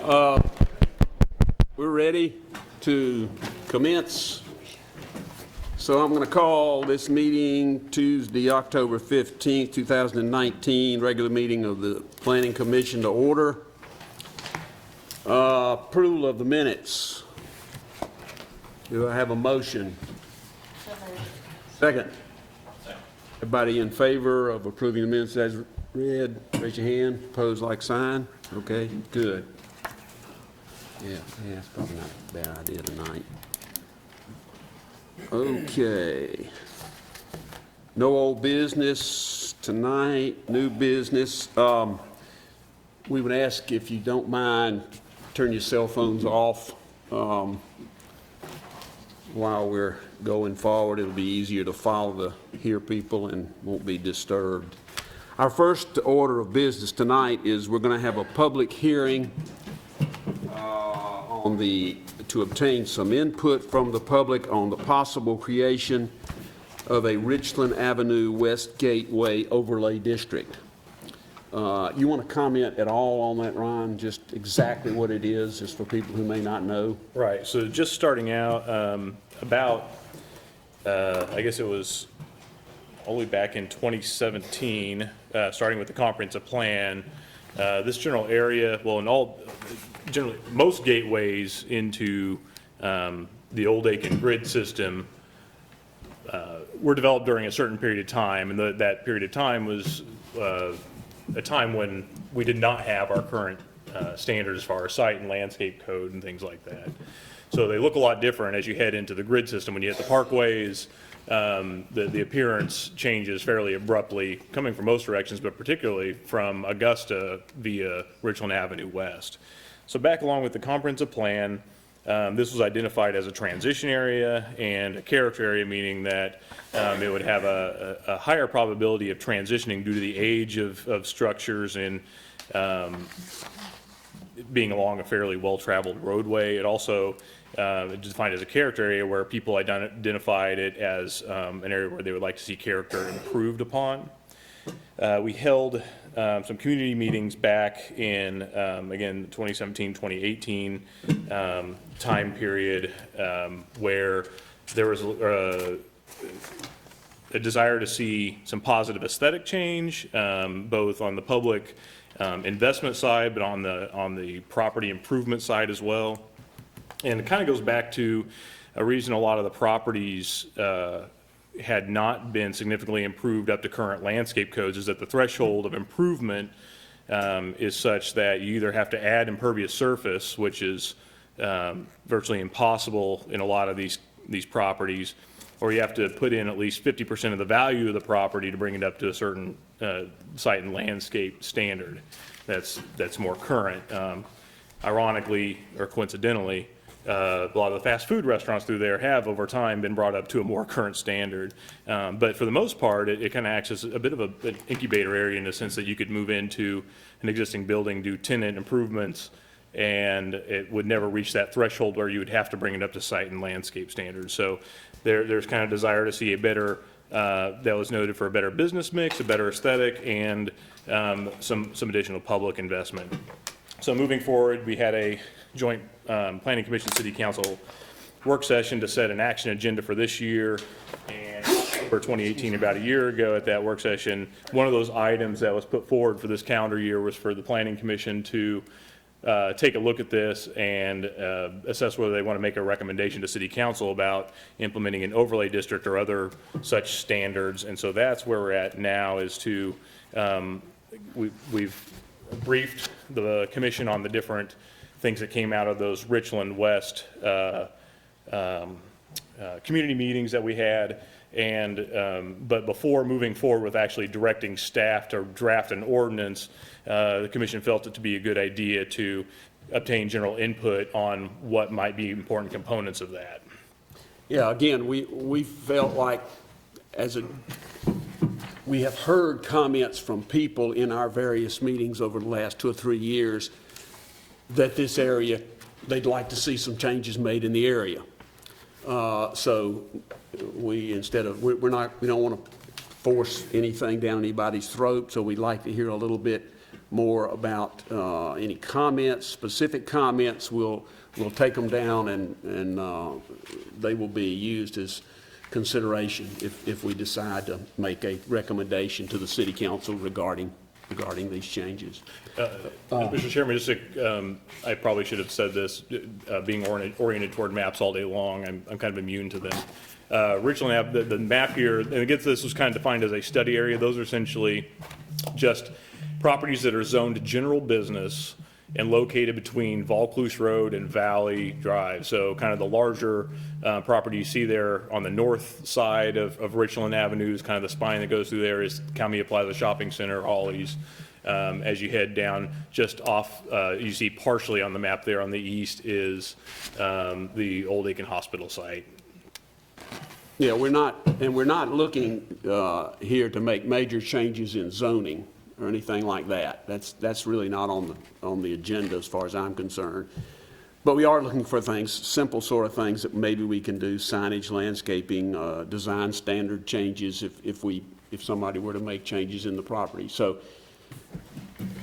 We're ready to commence. So I'm going to call this meeting Tuesday, October 15th, 2019, regular meeting of the Planning Commission to order. Approval of the minutes. Do I have a motion? Second. Everybody in favor of approving the minutes as read, raise your hand. Opposed, like sign. Okay, good. Yeah, it's probably not a bad idea tonight. Okay. No old business tonight, new business. We would ask if you don't mind, turn your cell phones off while we're going forward. It'll be easier to follow hear people and won't be disturbed. Our first order of business tonight is we're going to have a public hearing to obtain some input from the public on the possible creation of a Richland Avenue West Gateway Overlay District. You want to comment at all on that, Ron? Just exactly what it is, just for people who may not know. Right. So just starting out, I guess it was only back in 2017, starting with the comprehensive plan. This general area, well, generally most gateways into the old Aiken grid system were developed during a certain period of time, and that period of time was a time when we did not have our current standards as far as site and landscape code and things like that. So they look a lot different as you head into the grid system. When you hit the parkways, the appearance changes fairly abruptly, coming from most directions, but particularly from Augusta via Richland Avenue West. So back along with the comprehensive plan, this was identified as a transition area and a character area, meaning that it would have a higher probability of transitioning due to the age of structures and being along a fairly well-traveled roadway. It also defined as a character area where people identified it as an area where they would like to see character improved upon. We held some community meetings back in, again, 2017, 2018 time period where there was a desire to see some positive aesthetic change, both on the public investment side, but on the property improvement side as well. And it kind of goes back to a reason a lot of the properties had not been significantly improved up to current landscape codes is that the threshold of improvement is such that you either have to add impervious surface, which is virtually impossible in a lot of these properties, or you have to put in at least 50% of the value of the property to bring it up to a certain site and landscape standard that's more current. Ironically or coincidentally, a lot of the fast food restaurants through there have over time been brought up to a more current standard. But for the most part, it kind of acts as a bit of an incubator area in the sense that you could move into an existing building, do tenant improvements, and it would never reach that threshold where you would have to bring it up to site and landscape standards. So there's kind of desire to see a better, that was noted for a better business mix, a better aesthetic, and some additional public investment. So moving forward, we had a joint Planning Commission City Council work session to set an action agenda for this year. And for 2018, about a year ago at that work session, one of those items that was put forward for this calendar year was for the Planning Commission to take a look at this and assess whether they want to make a recommendation to City Council about implementing an overlay district or other such standards. And so that's where we're at now, is to we've briefed the commission on the different things that came out of those Richland West community meetings that we had. And but before moving forward with actually directing staff to draft an ordinance, the commission felt it to be a good idea to obtain general input on what might be important components of that. Yeah, again, we felt like we have heard comments from people in our various meetings over the last 2 or 3 years that this area, they'd like to see some changes made in the area. So we don't want to force anything down anybody's throat, so we'd like to hear a little bit more about any comments, specific comments, we'll take them down and they will be used as consideration if we decide to make a recommendation to the city council regarding these changes. Mr. Chairman, just I probably should have said this, being oriented toward maps all day long, I'm kind of immune to them. Richland, the map here, and again, this was kind of defined as a study area. Those are essentially just properties that are zoned to general business and located between Vaucluse Road and Valley Drive. So kind of the larger property you see there on the north side of Richland Avenue is kind of the spine that goes through there is Camilla Plaza Shopping Center, Ollie's. As you head down just off, you see partially on the map there on the east is the old Aiken Hospital site. Yeah, we're not looking here to make major changes in zoning or anything like that. That's really not on the agenda as far as I'm concerned. But we are looking for things, simple sort of things that maybe we can do: signage, landscaping, design standard changes if somebody were to make changes in the property. So,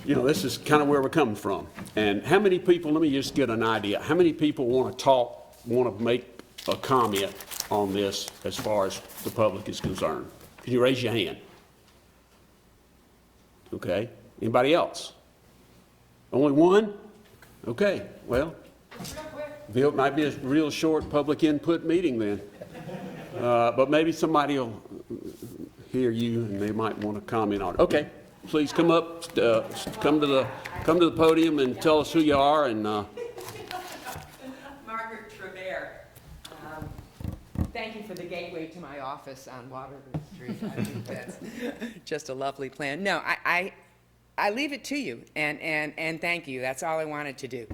you know, this is kind of where we're coming from. And how many people? Let me just get an idea. How many people want to make a comment on this as far as the public is concerned? Can you raise your hand? Okay. Anybody else? Only one? Okay. Well, it might be a real short public input meeting then. But maybe somebody will hear you and they might want to comment on it. Okay. Please come up, come to the podium and tell us who you are and. Thank you for the gateway to my office on Waterloo Street. I think that's just a lovely plan. No, I leave it to you, and thank you. That's all I wanted to do.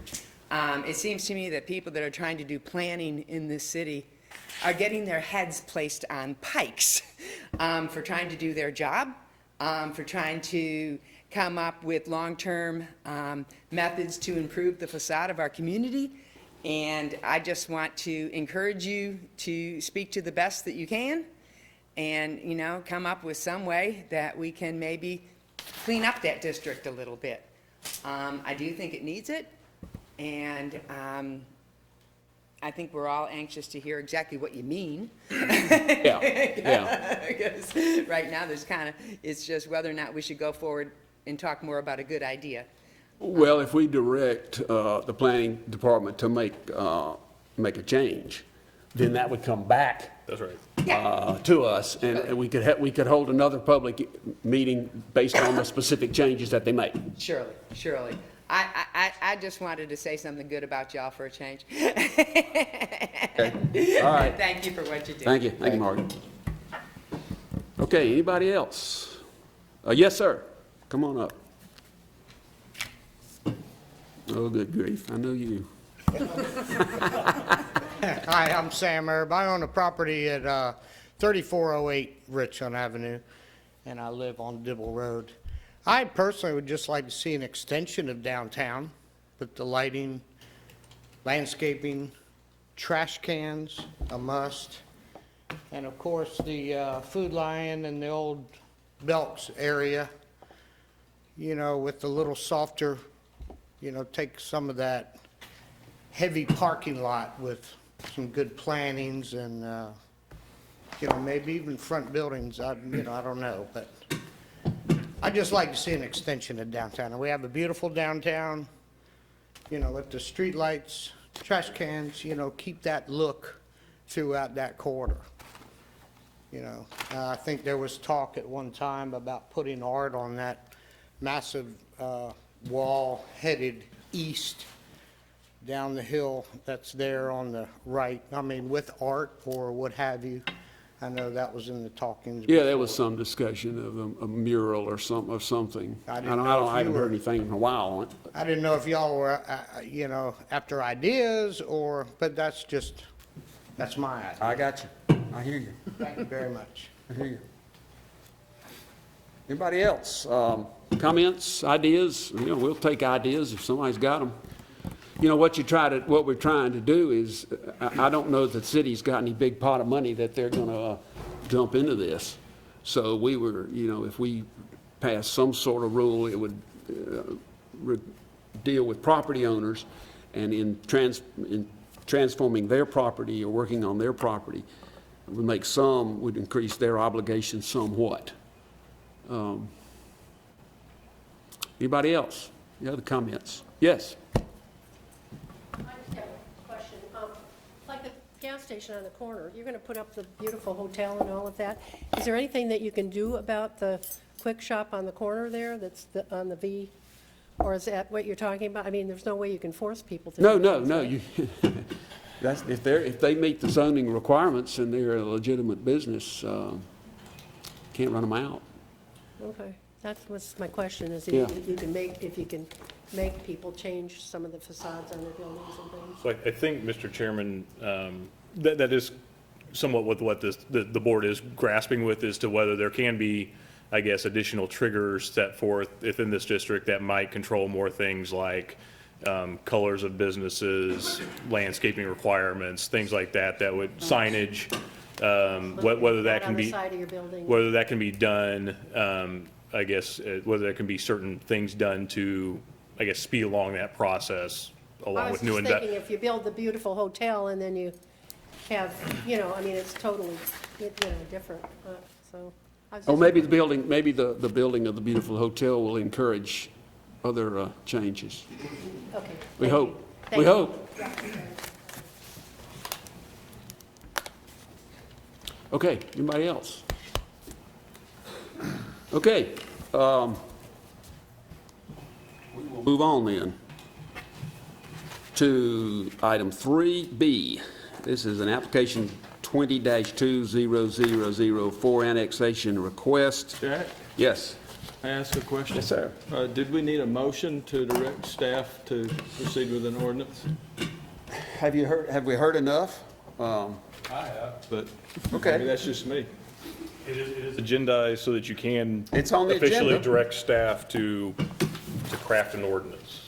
It seems to me that people that are trying to do planning in this city are getting their heads placed on pikes for trying to do their job, for trying to come up with long-term methods to improve the facade of our community. And I just want to encourage you to speak to the best that you can and, you know, come up with some way that we can maybe clean up that district a little bit. I do think it needs it, and I think we're all anxious to hear exactly what you mean. Yeah. Because right now it's just whether or not we should go forward and talk more about a good idea. Well, if we direct the planning department to make a change, then that would come back. That's right. To us, and we could hold another public meeting based on the specific changes that they make. Surely. I just wanted to say something good about y'all for a change. Okay. All right. Thank you for what you do. Thank you, Margaret. Okay. Anybody else? Yes, sir. Come on up. Oh, good grief. I know you. Hi, I'm Sam Erb. I own a property at 3408 Richland Avenue, and I live on Dibble Road. I personally would just like to see an extension of downtown with the lighting, landscaping, trash cans, a must, and of course the Food Lion and the old Belks area, you know, with the little softer, you know, take some of that heavy parking lot with some good plantings and, you know, maybe even front buildings. I don't know, but I'd just like to see an extension of downtown. And we have a beautiful downtown, you know, with the street lights, trash cans, you know, keep that look throughout that corridor. You know, I think there was talk at one time about putting art on that massive wall headed east down the hill that's there on the right. I mean, with art or what have you. I know that was in the talkings. Yeah, there was some discussion of a mural or something. I haven't heard anything in a while on it. I didn't know if y'all were, you know, after ideas or, but that's my idea. I got you. I hear you. Thank you very much. I hear you. Anybody else? Comments, ideas? You know, we'll take ideas if somebody's got them. You know, what we're trying to do is, I don't know that the city's got any big pot of money that they're going to dump into this. So we were, you know, if we pass some sort of rule, it would deal with property owners, and in transforming their property or working on their property, would increase their obligation somewhat. Anybody else? Any other comments? Yes? I just have a question. Like the gas station on the corner, you're going to put up the beautiful hotel and all of that. Is there anything that you can do about the quick shop on the corner there that's on the V? Or is that what you're talking about? I mean, there's no way you can force people to. No, do no, things, no. right? That's, if they meet the zoning requirements and they're a legitimate business, can't run them out. Okay, that was my question, is Yeah. if you can make people change some of the facades on their buildings and things. So I think, Mr. Chairman, that is somewhat what the board is grasping with, as to whether there can be, I guess, additional triggers set forth within this district that might control more things like colors of businesses, landscaping requirements, things like that, that would signage, whether that can On the be, side of your building. whether that can be done, I guess, whether there can be certain things done to, I guess, speed along that process along with new I was just thinking, if you build the beautiful hotel and then you have, I mean, it's totally, different, so. I was Or just- maybe the building of the beautiful hotel will encourage other changes. Okay. We thank hope. you. We Thank you. hope. Okay, anybody else? Okay. We will move on then to item 3B. This is an application 20-20004 annexation request. Jack, Yes. I ask a question? Yes, sir. Did we need a motion to direct staff to proceed with an ordinance? Have we heard enough? I have, but Okay. maybe that's just me. It is agendized so that you can It's on the officially agenda. direct staff to craft an ordinance.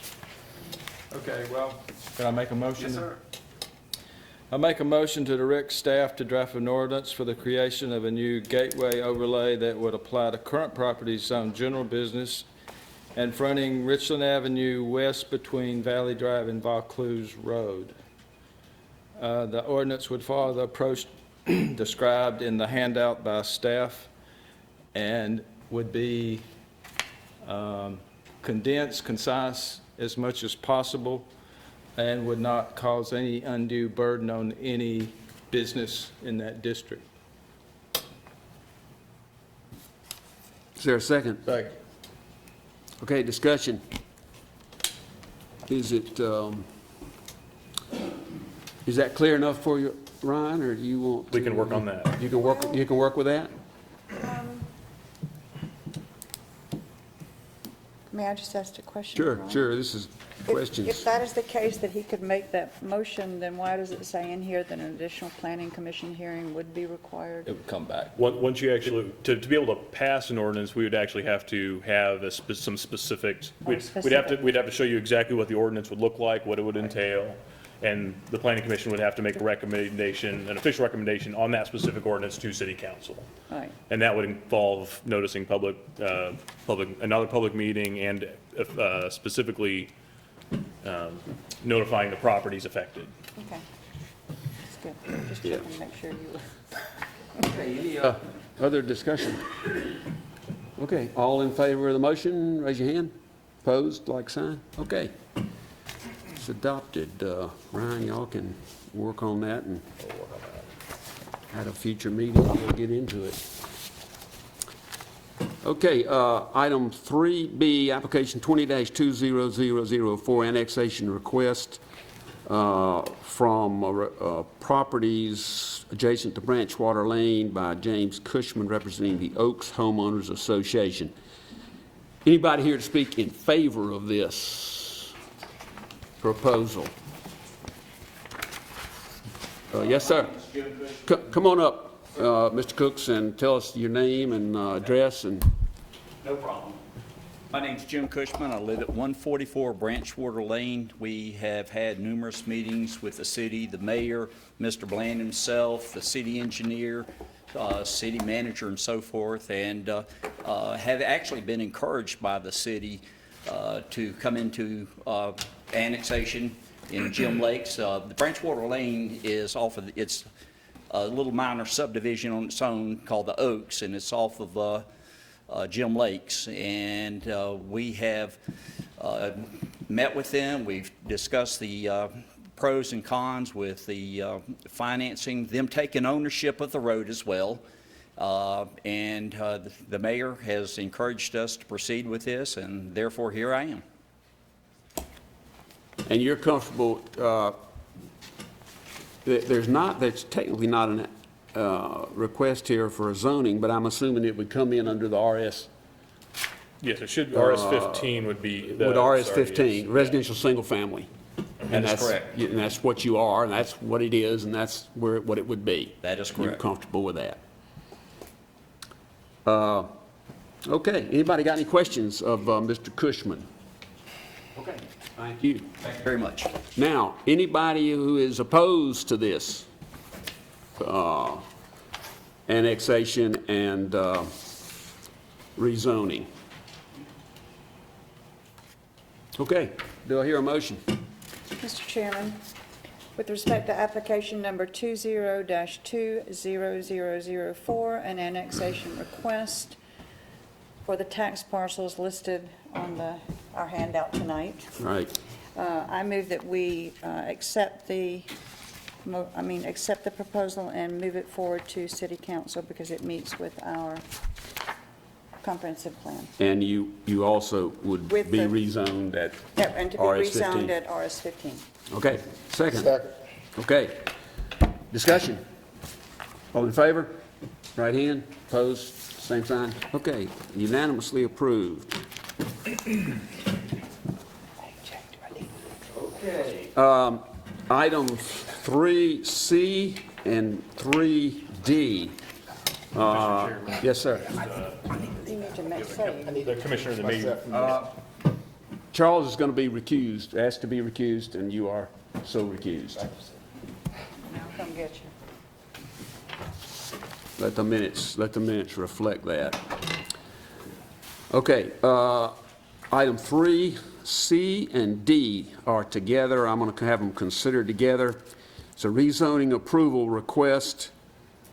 Okay, well. Can I make a motion? Yes, sir. I make a motion to direct staff to draft an ordinance for the creation of a new gateway overlay that would apply to current properties zoned general business and fronting Richland Avenue west between Valley Drive and Vaucluse Road. The ordinance would follow the approach described in the handout by staff and would be condensed, concise as much as possible, and would not cause any undue burden on any business in that district. Is there a second? Second. Okay, discussion. Is that clear enough for you, Ryan, or do you want to? We can work on that. You can work with that? May I just ask a question? Sure, Ron? sure, this is questions. If that is the case, that he could make that motion, then why does it say in here that an additional planning commission hearing would be required? It would come back. Once you actually, to be able to pass an ordinance, we would actually have to have some specifics. We'd have to show you exactly what the ordinance would look like, what it would entail, and the planning commission would have to make a recommendation, an official recommendation on that specific ordinance to city council. Right. And that would involve noticing another public meeting and specifically notifying the properties affected. Okay. That's good. Just checking to make sure you were. Okay, any other discussion? Okay, all in favor of the motion, raise your hand. Opposed, like sign? Okay. It's adopted. Ryan, y'all can work on that, and at a future meeting, we'll get into it. Okay, item 3B, application 20-20004, annexation request from properties adjacent to Branchwater Lane by James Cushman, representing the Oaks Homeowners Association. Anybody here to speak in favor of this proposal? Yes, sir. Come on up, Mr. Cooks, and tell us your name and address. And No problem. My name's Jim Cushman. I live at 144 Branchwater Lane. We have had numerous meetings with the city, the mayor, Mr. Bland himself, the city engineer, city manager, and so forth, and have actually been encouraged by the city to come into annexation in Jim Lakes. The Branchwater Lane is off of, it's a little minor subdivision on its own called the Oaks, and it's off of Jim Lakes. And we have met with them. We've discussed the pros and cons with the financing, them taking ownership of the road as well. And the mayor has encouraged us to proceed with this, and therefore here I am. And you're comfortable, there's technically not a request here for a zoning, but I'm assuming it would come in under the RS, Yes, it should, RS 15 would be the. with RS sorry, 15, yes. residential single family. That is correct. And that's what you are, and that's what it is, and that's what it would be. That is You're correct. comfortable with that. Okay, anybody got any questions of Mr. Cushman? Okay, thank you. Thank you very much. Now, anybody who is opposed to this annexation and rezoning? Okay, do I hear a motion? Mr. Chairman, with respect to application number 20-20004, an annexation request for the tax parcels listed on our handout tonight, Right. I move that we accept the proposal and move it forward to City Council because it meets with our comprehensive plan. And you also would With be the- rezoned at And to be RS rezoned 15? at RS 15. Okay, second. Okay. Discussion. All in favor? Right hand, opposed, same sign. Okay, unanimously approved. Okay. Item 3C and 3D. Yes, sir. You need to make, say, The commissioner of the meeting. Charles is going to be recused, asked to be recused, and you are so recused. I'll come get you. Let the minutes reflect that. Okay, item 3C and D are together. I'm going to have them considered together. It's a rezoning approval request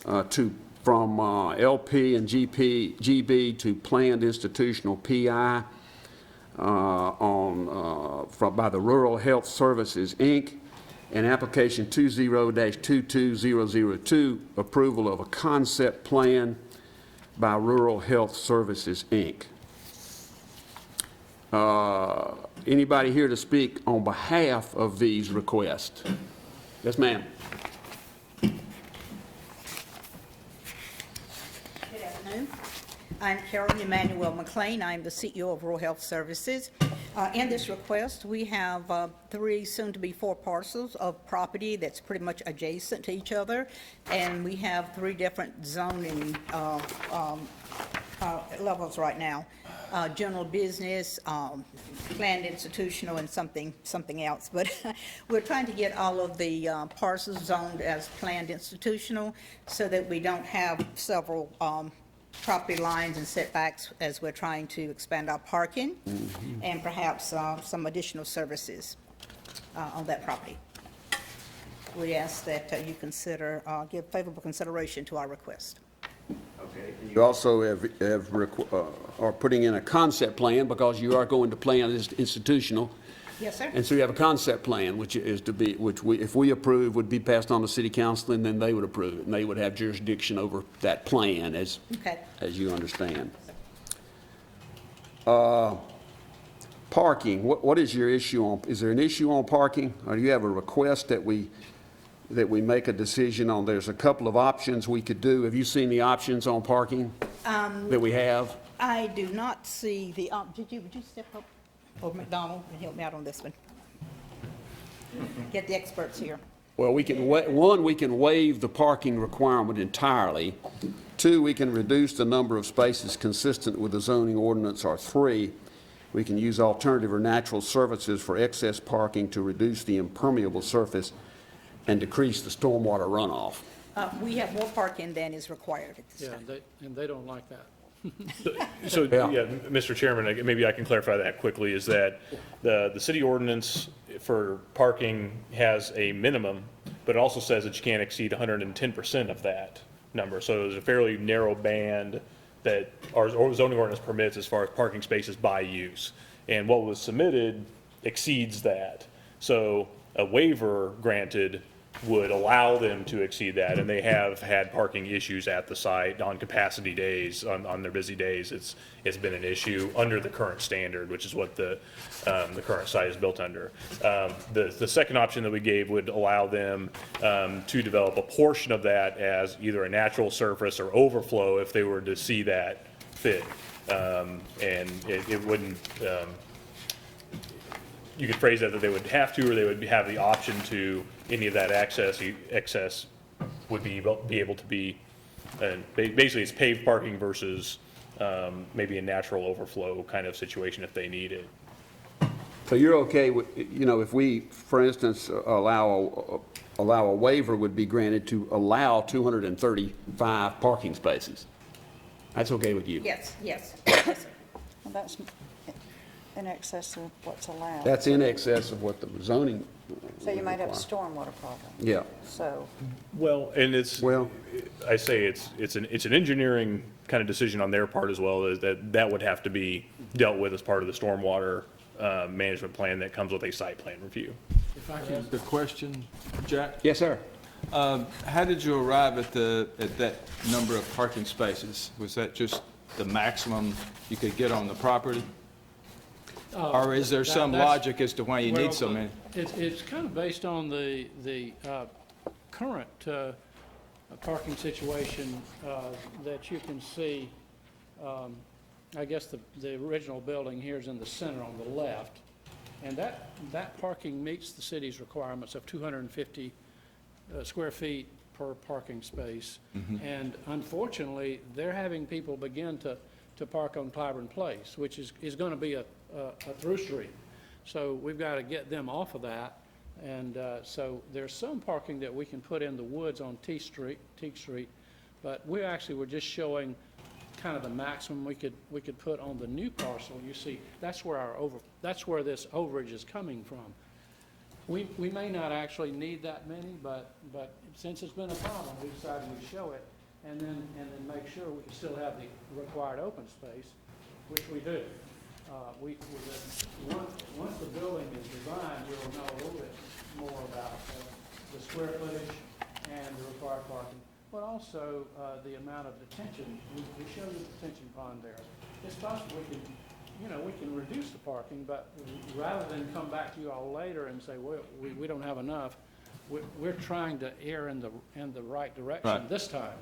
from LP and GB to planned institutional PI by the Rural Health Services, Inc., and application 20-22002, approval of a concept plan by Rural Health Services, Inc. Anybody here to speak on behalf of these requests? Yes, ma'am. Good afternoon. I'm Carol Emmanuel McLean. I'm the CEO of Rural Health Services. In this request, we have 3, soon-to-be 4 parcels of property that's pretty much adjacent to each other, and we have 3 different zoning levels right now. General business, planned institutional, and something else. But we're trying to get all of the parcels zoned as planned institutional so that we don't have several property lines and setbacks as we're trying to expand our parking and perhaps some additional services on that property. We ask that you consider, give favorable consideration to our request. Okay. You also are putting in a concept plan because you are going to plan as institutional. Yes, sir. And so you have a concept plan, which is to be, if we approve, would be passed on to city council, and then they would approve it, and they would have jurisdiction over that plan as you understand. Parking, what is your issue on, is there an issue on parking? Or do you have a request that we make a decision on? There's a couple of options we could do. Have you seen the options on parking that we have? I do not see the, would you step up, or McDonald, and help me out on this one? Get the experts here. Well, we can, one, we can waive the parking requirement entirely. 2, we can reduce the number of spaces consistent with the zoning ordinance. Or 3, we can use alternative or natural services for excess parking to reduce the impermeable surface and decrease the stormwater runoff. We have more parking than is required at this time. Yeah, and they don't like that. So, Yeah. yeah, Mr. Chairman, maybe I can clarify that quickly, is that the city ordinance for parking has a minimum, but it also says that you can't exceed 110% of that number. So there's a fairly narrow band that our zoning ordinance permits as far as parking spaces by use. And what was submitted exceeds that. So a waiver granted would allow them to exceed that, and they have had parking issues at the site on capacity days, on their busy days. It's been an issue under the current standard, which is what the current site is built under. The second option that we gave would allow them to develop a portion of that as either a natural surface or overflow if they were to see that fit. And it wouldn't, you could phrase that they would have to, or they would have the option to. Any of that excess would be able to be, and basically it's paved parking versus maybe a natural overflow kind of situation if they need it. So you're okay with, if we, for instance, allow a waiver would be granted to allow 235 parking spaces? That's okay with you? Yes, yes. Well, that's in excess of what's allowed. That's in excess of what the zoning. So you might have a require. stormwater problem. Yeah. So, Well, and I say it's an engineering kind of decision on their part as well, is that would have to be dealt with as part of the stormwater management plan that comes with a site plan review. If I can ask a question, Jack? Yes, sir. How did you arrive at that number of parking spaces? Was that just the maximum you could get on the property? Or is there some logic as to why you need so many? It's kind of based on the current parking situation that you can see. I guess the original building here is in the center on the left. And that parking meets the city's requirements of 250 square feet per parking space. And unfortunately, they're having people begin to park on Clyburn Place, which is going to be a through street. So we've got to get them off of that. And so there's some parking that we can put in the woods on Teague Street, but we actually were just showing kind of the maximum we could put on the new parcel. You see, that's where this overage is coming from. We may not actually need that many, but since it's been a problem, we decided we'd show it and then make sure we can still have the required open space, which we do. Once the building is designed, we'll know a little bit more about the square footage and the required parking, but also the amount of detention. We show you the detention pond there. It's possible we can reduce the parking, but rather than come back to you all later and say, well, we don't have enough, we're trying to err in the right direction this time,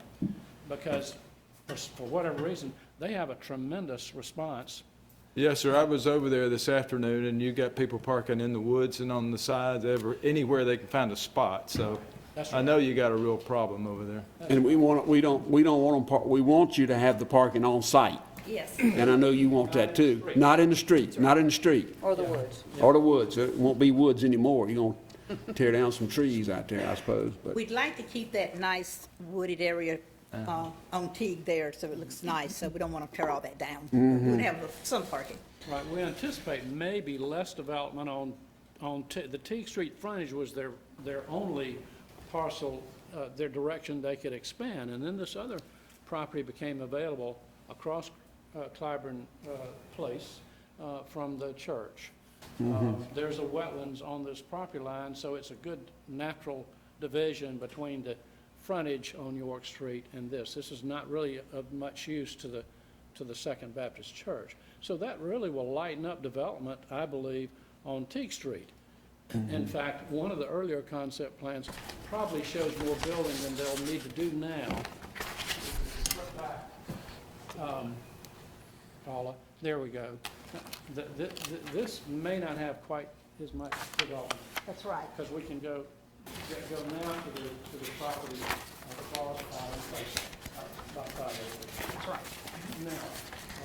because for whatever reason, they have a tremendous response. Yes, sir. I was over there this afternoon, and you got people parking in the woods and on the sides, anywhere they can find a spot. So That's I right. know you got a real problem over there. And we don't want them, we want you to have the parking on site. Yes. And I know you want that too. Not in the street, not in the street. or the woods. Or the woods. It won't be woods anymore. You're going to tear down some trees out there, I suppose. But We'd like to keep that nice wooded area on Teague there, so it looks nice, so we don't want to tear all that down. We'd have some parking. Right, we anticipate maybe less development on the Teague Street frontage was their only parcel, their direction they could expand, and then this other property became available across Clyburn Place from the church. There's a wetlands on this property line, so it's a good natural division between the frontage on York Street and this. This is not really of much use to the Second Baptist Church. So that really will lighten up development, I believe, on Teague Street. In fact, one of the earlier concept plans probably shows more building than they'll need to do now. Paula, there we go. This may not have quite as much development, That's right. because we can go now to the property of the forest fire in place, about 5 acres. That's right. Now,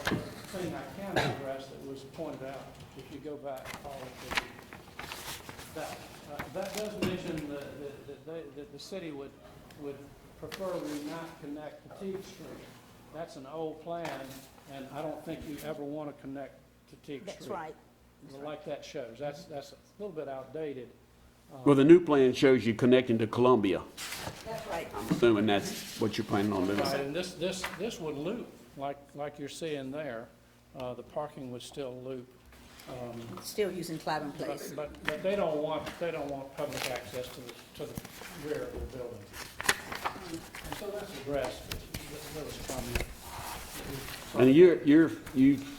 the thing I can address that was pointed out, if you go back, Paula, to that does mention that the city would prefer we not connect to Teague Street. that's an old plan, and I don't think you ever want to connect to Teague Street. That's right. Like that shows. That's a little bit outdated. Well, the new plan shows you connecting to Columbia. That's right. I'm assuming that's what you're planning on doing. Right, and this would loop, like you're seeing there. The parking would still loop. Still using Clyburn Place. But they don't want public access to the rear of the building. And so that's addressed. There was comment. And you've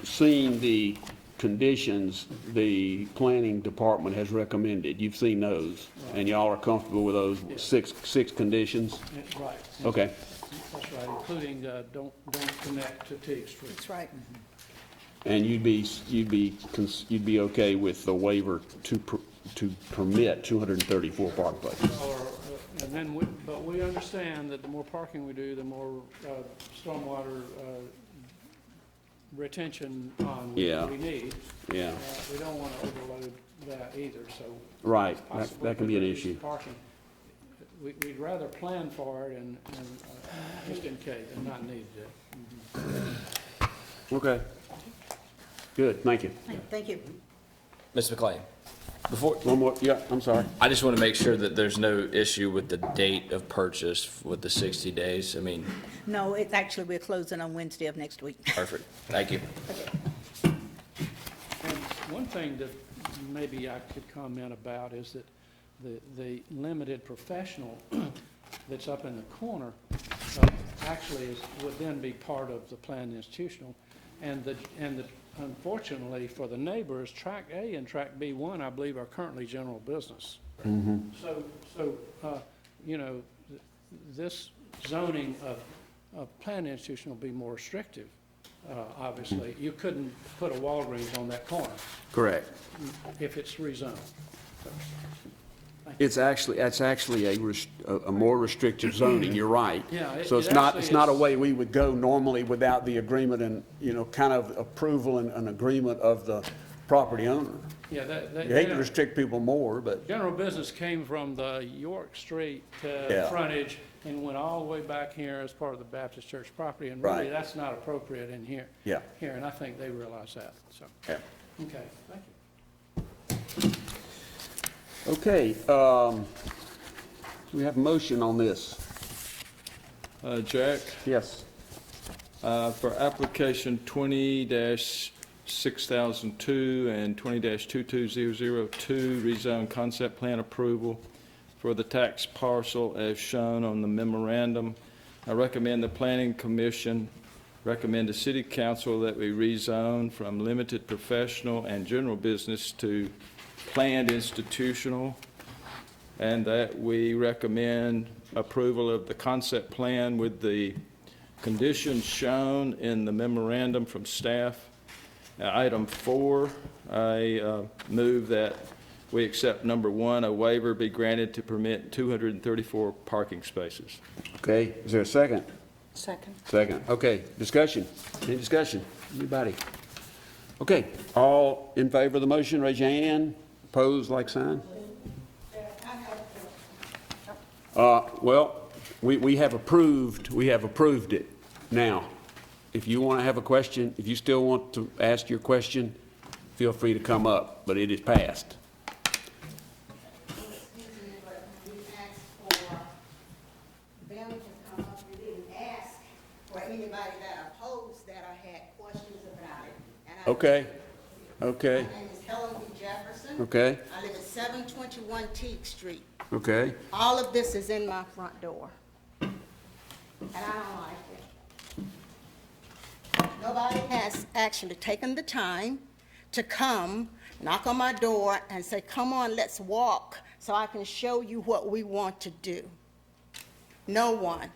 seen the conditions the planning department has recommended. You've seen those, and y'all are comfortable with those six conditions? Right. Okay. That's right, including don't connect to Teague Street. That's right. And you'd be okay with the waiver to permit 234 parking places? And then but we understand that the more parking we do, the more stormwater retention on Yeah. we need. Yeah. We don't want to overload that either, so. Right, possibly that can be an reduce issue. Parking. We'd rather plan for it and just in case, and not need it. Okay. Good, thank you. Thank you. Mr. McLean, before, One more, yeah, I'm sorry. I just want to make sure that there's no issue with the date of purchase with the 60 days. I mean, No, it's actually, we're closing on Wednesday of next week. perfect. Thank you. And one thing that maybe I could comment about is that the limited professional that's up in the corner actually would then be part of the planned institutional. And unfortunately for the neighbors, Track A and Track B1, I believe, are currently general business. So, you know, this zoning of planned institution will be more restrictive, obviously. You couldn't put a Walgreens on that corner Correct. if it's rezoned. That's actually a more restrictive zoning, you're right. Yeah, So it it's not actually a is. way we would go normally without the agreement and, kind of approval and agreement of the property owner. Yeah, You hate to restrict people more, but, general business came from the York Street Yeah. frontage and went all the way back here as part of the Baptist Church property. And really, Right. that's not appropriate in here. Yeah. Here, and I think they realize that, so. yeah. Okay, thank you. Okay, we have a motion on this. Jack, Yes. for application 20-6002 and 20-22002, rezone concept plan approval for the tax parcel as shown on the memorandum, I recommend the Planning Commission recommend to City Council that we rezone from limited professional and general business to planned institutional, and that we recommend approval of the concept plan with the conditions shown in the memorandum from staff. Item 4, I move that we accept number 1, a waiver be granted to permit 234 parking spaces. Okay, is there a second? Second. Second. Okay, discussion. Any discussion? Anybody? Okay, all in favor of the motion, raise your hand. Opposed, like sign. Well, we have approved it. Now, if you want to have a question, if you still want to ask your question, feel free to come up, but it is passed. Excuse me, but when we asked for them to come up, we didn't ask for anybody that opposed that or had questions about it. And I- Okay. My name is Helen B. Jefferson. Okay. I live at 721 Teague Street. Okay. All of this is in my front door. And I don't like it. Nobody has actually taken the time to come, knock on my door, and say, come on, let's walk, so I can show you what we want to do. No one.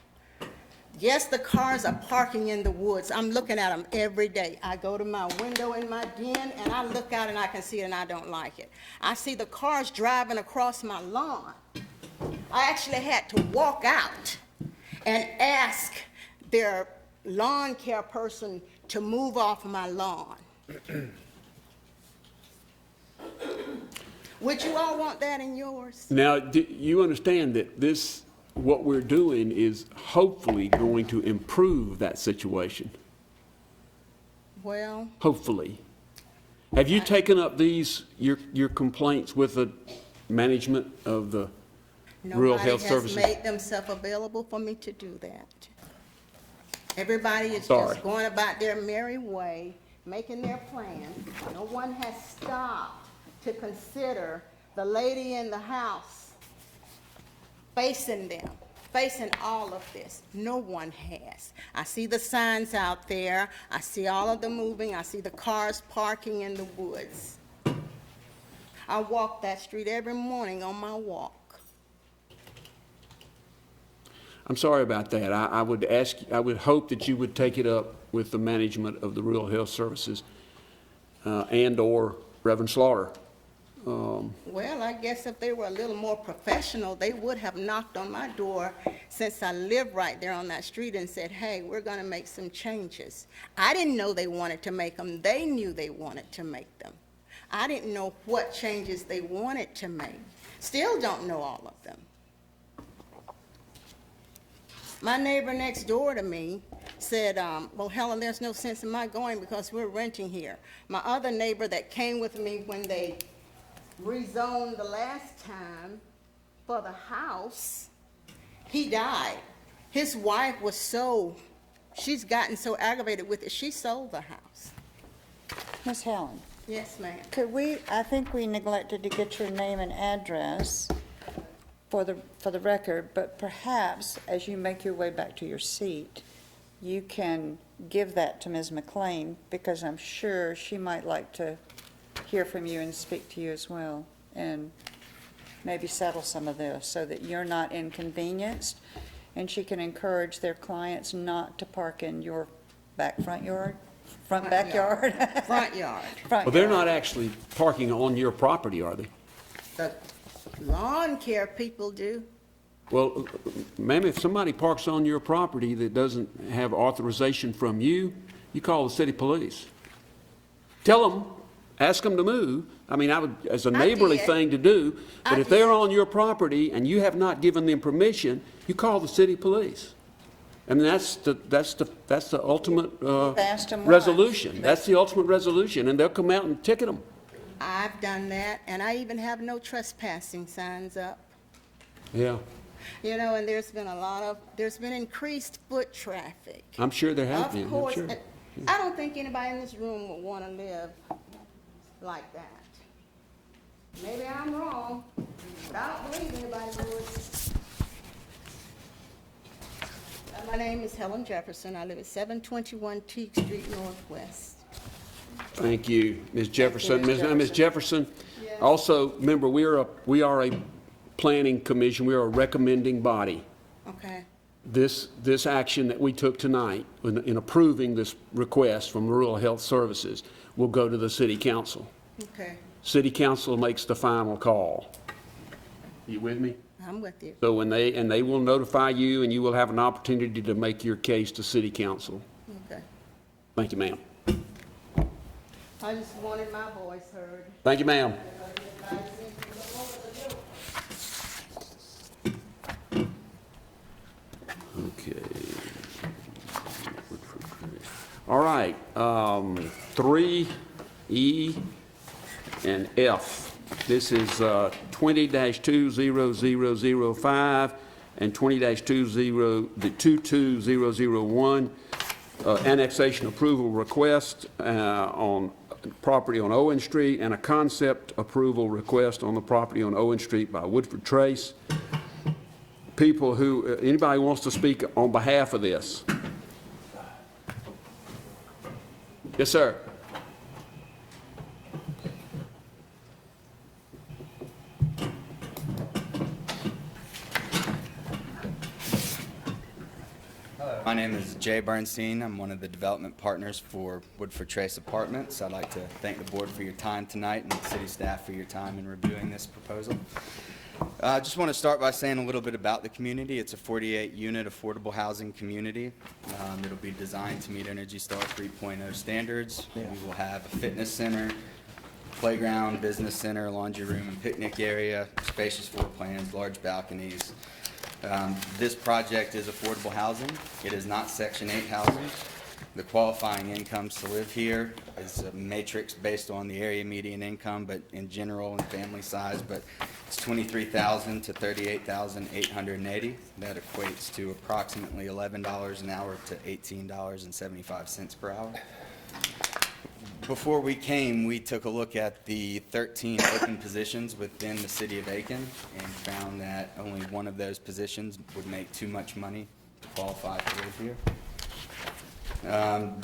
Yes, the cars are parking in the woods. I'm looking at them every day. I go to my window in my den, and I look out and I can see it, and I don't like it. I see the cars driving across my lawn. I actually had to walk out and ask their lawn care person to move off my lawn. Would you all want that in yours? Now, do you understand that this what we're doing is hopefully going to improve that situation. Well, Hopefully. Have you taken up your complaints with the management of the Rural Health Services? nobody has made themselves available for me to do that. Everybody is Sorry. just going about their merry way, making their plans. No one has stopped to consider the lady in the house facing them, facing all of this. No one has. I see the signs out there. I see all of the moving. I see the cars parking in the woods. I walk that street every morning on my walk. I'm sorry about that. I would hope that you would take it up with the management of the Rural Health Services and/or Reverend Slaughter. Well, I guess if they were a little more professional, they would have knocked on my door since I live right there on that street and said, hey, we're going to make some changes. I didn't know they wanted to make them. They knew they wanted to make them. I didn't know what changes they wanted to make. Still don't know all of them. My neighbor next door to me said, well, Helen, there's no sense in my going because we're renting here. My other neighbor that came with me when they rezoned the last time for the house, he died. His wife was she's gotten so aggravated with it, she sold the house. Ms. Helen, Yes, ma'am. I think we neglected to get your name and address for the record, but perhaps as you make your way back to your seat, you can give that to Ms. McLean, because I'm sure she might like to hear from you and speak to you as well, and maybe settle some of this so that you're not inconvenienced, and she can encourage their clients not to park in your front yard. Front yard. Well, they're not actually parking on your property, are they? The lawn care people do. Well, ma'am, if somebody parks on your property that doesn't have authorization from you, you call the city police. Tell them, ask them to move. I mean, as a neighborly did. thing to do, but I if they're did. on your property and you have not given them permission, you call the city police. I mean, that's the ultimate asked them once. resolution. That's the ultimate resolution, and they'll come out and ticket them. I've done that, and I even have no trespassing signs up. Yeah, You know, and there's been increased foot traffic. I'm sure there have been. Of I'm course, sure. I don't think anybody in this room would want to live like that. Maybe I'm wrong, but I don't believe anybody would. My name is Helen Jefferson. I live at 721 Teague Street Northwest. Thank you, Ms. Jefferson. Ms. Ms. Jefferson, also, remember, we are a planning commission. We are a recommending body. Okay. This action that we took tonight in approving this request from Rural Health Services will go to the city council. Okay. City council makes the final call. You with me? I'm with you. So they will notify you, and you will have an opportunity to make your case to city council. Okay. Thank you, ma'am. I just wanted my voice heard. Thank you, ma'am. Okay. All right, 3E and F. This is 20-20005 and 20-22001. Annexation approval request on property on Owen Street, and a concept approval request on the property on Owen Street by Woodford Trace. Anybody wants to speak on behalf of this? Yes, sir. My name is Jay Bernstein. I'm one of the development partners for Woodford Trace Apartments. I'd like to thank the board for your time tonight and the city staff for your time in reviewing this proposal. I just want to start by saying a little bit about the community. It's a 48-unit affordable housing community. It'll be designed to meet Energy Star 3.0 standards. We will have a fitness center, playground, business center, laundry room, and picnic area, spacious floor plans, large balconies, This project is affordable housing. It is not Section 8 housing. The qualifying incomes to live here is a matrix based on the area median income, but in general and family size, but it's $23,000 to $38,880. That equates to approximately $11 an hour to $18.75 per hour. Before we came, we took a look at the 13 open positions within the city of Aiken and found that only one of those positions would make too much money to qualify to live here.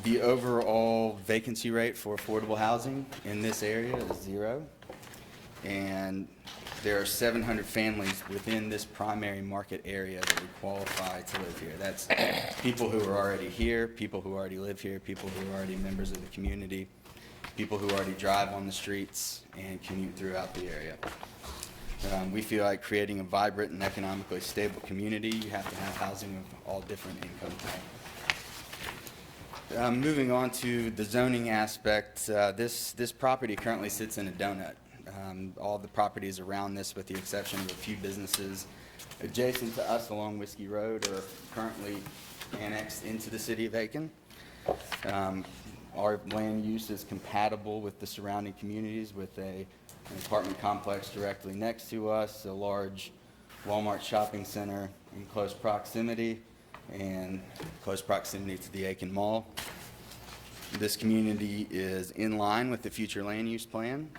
The overall vacancy rate for affordable housing in this area is 0. And there are 700 families within this primary market area that would qualify to live here. That's people who are already here, people who already live here, people who are already members of the community, people who already drive on the streets and commute throughout the area. We feel like creating a vibrant and economically stable community, you have to have housing of all different income types. Moving on to the zoning aspect, this property currently sits in a donut. All the properties around this, with the exception of a few businesses adjacent to us along Whiskey Road, are currently annexed into the city of Aiken. Our land use is compatible with the surrounding communities, with an apartment complex directly next to us, a large Walmart shopping center in close proximity, and close proximity to the Aiken Mall. This community is in line with the future land use plan.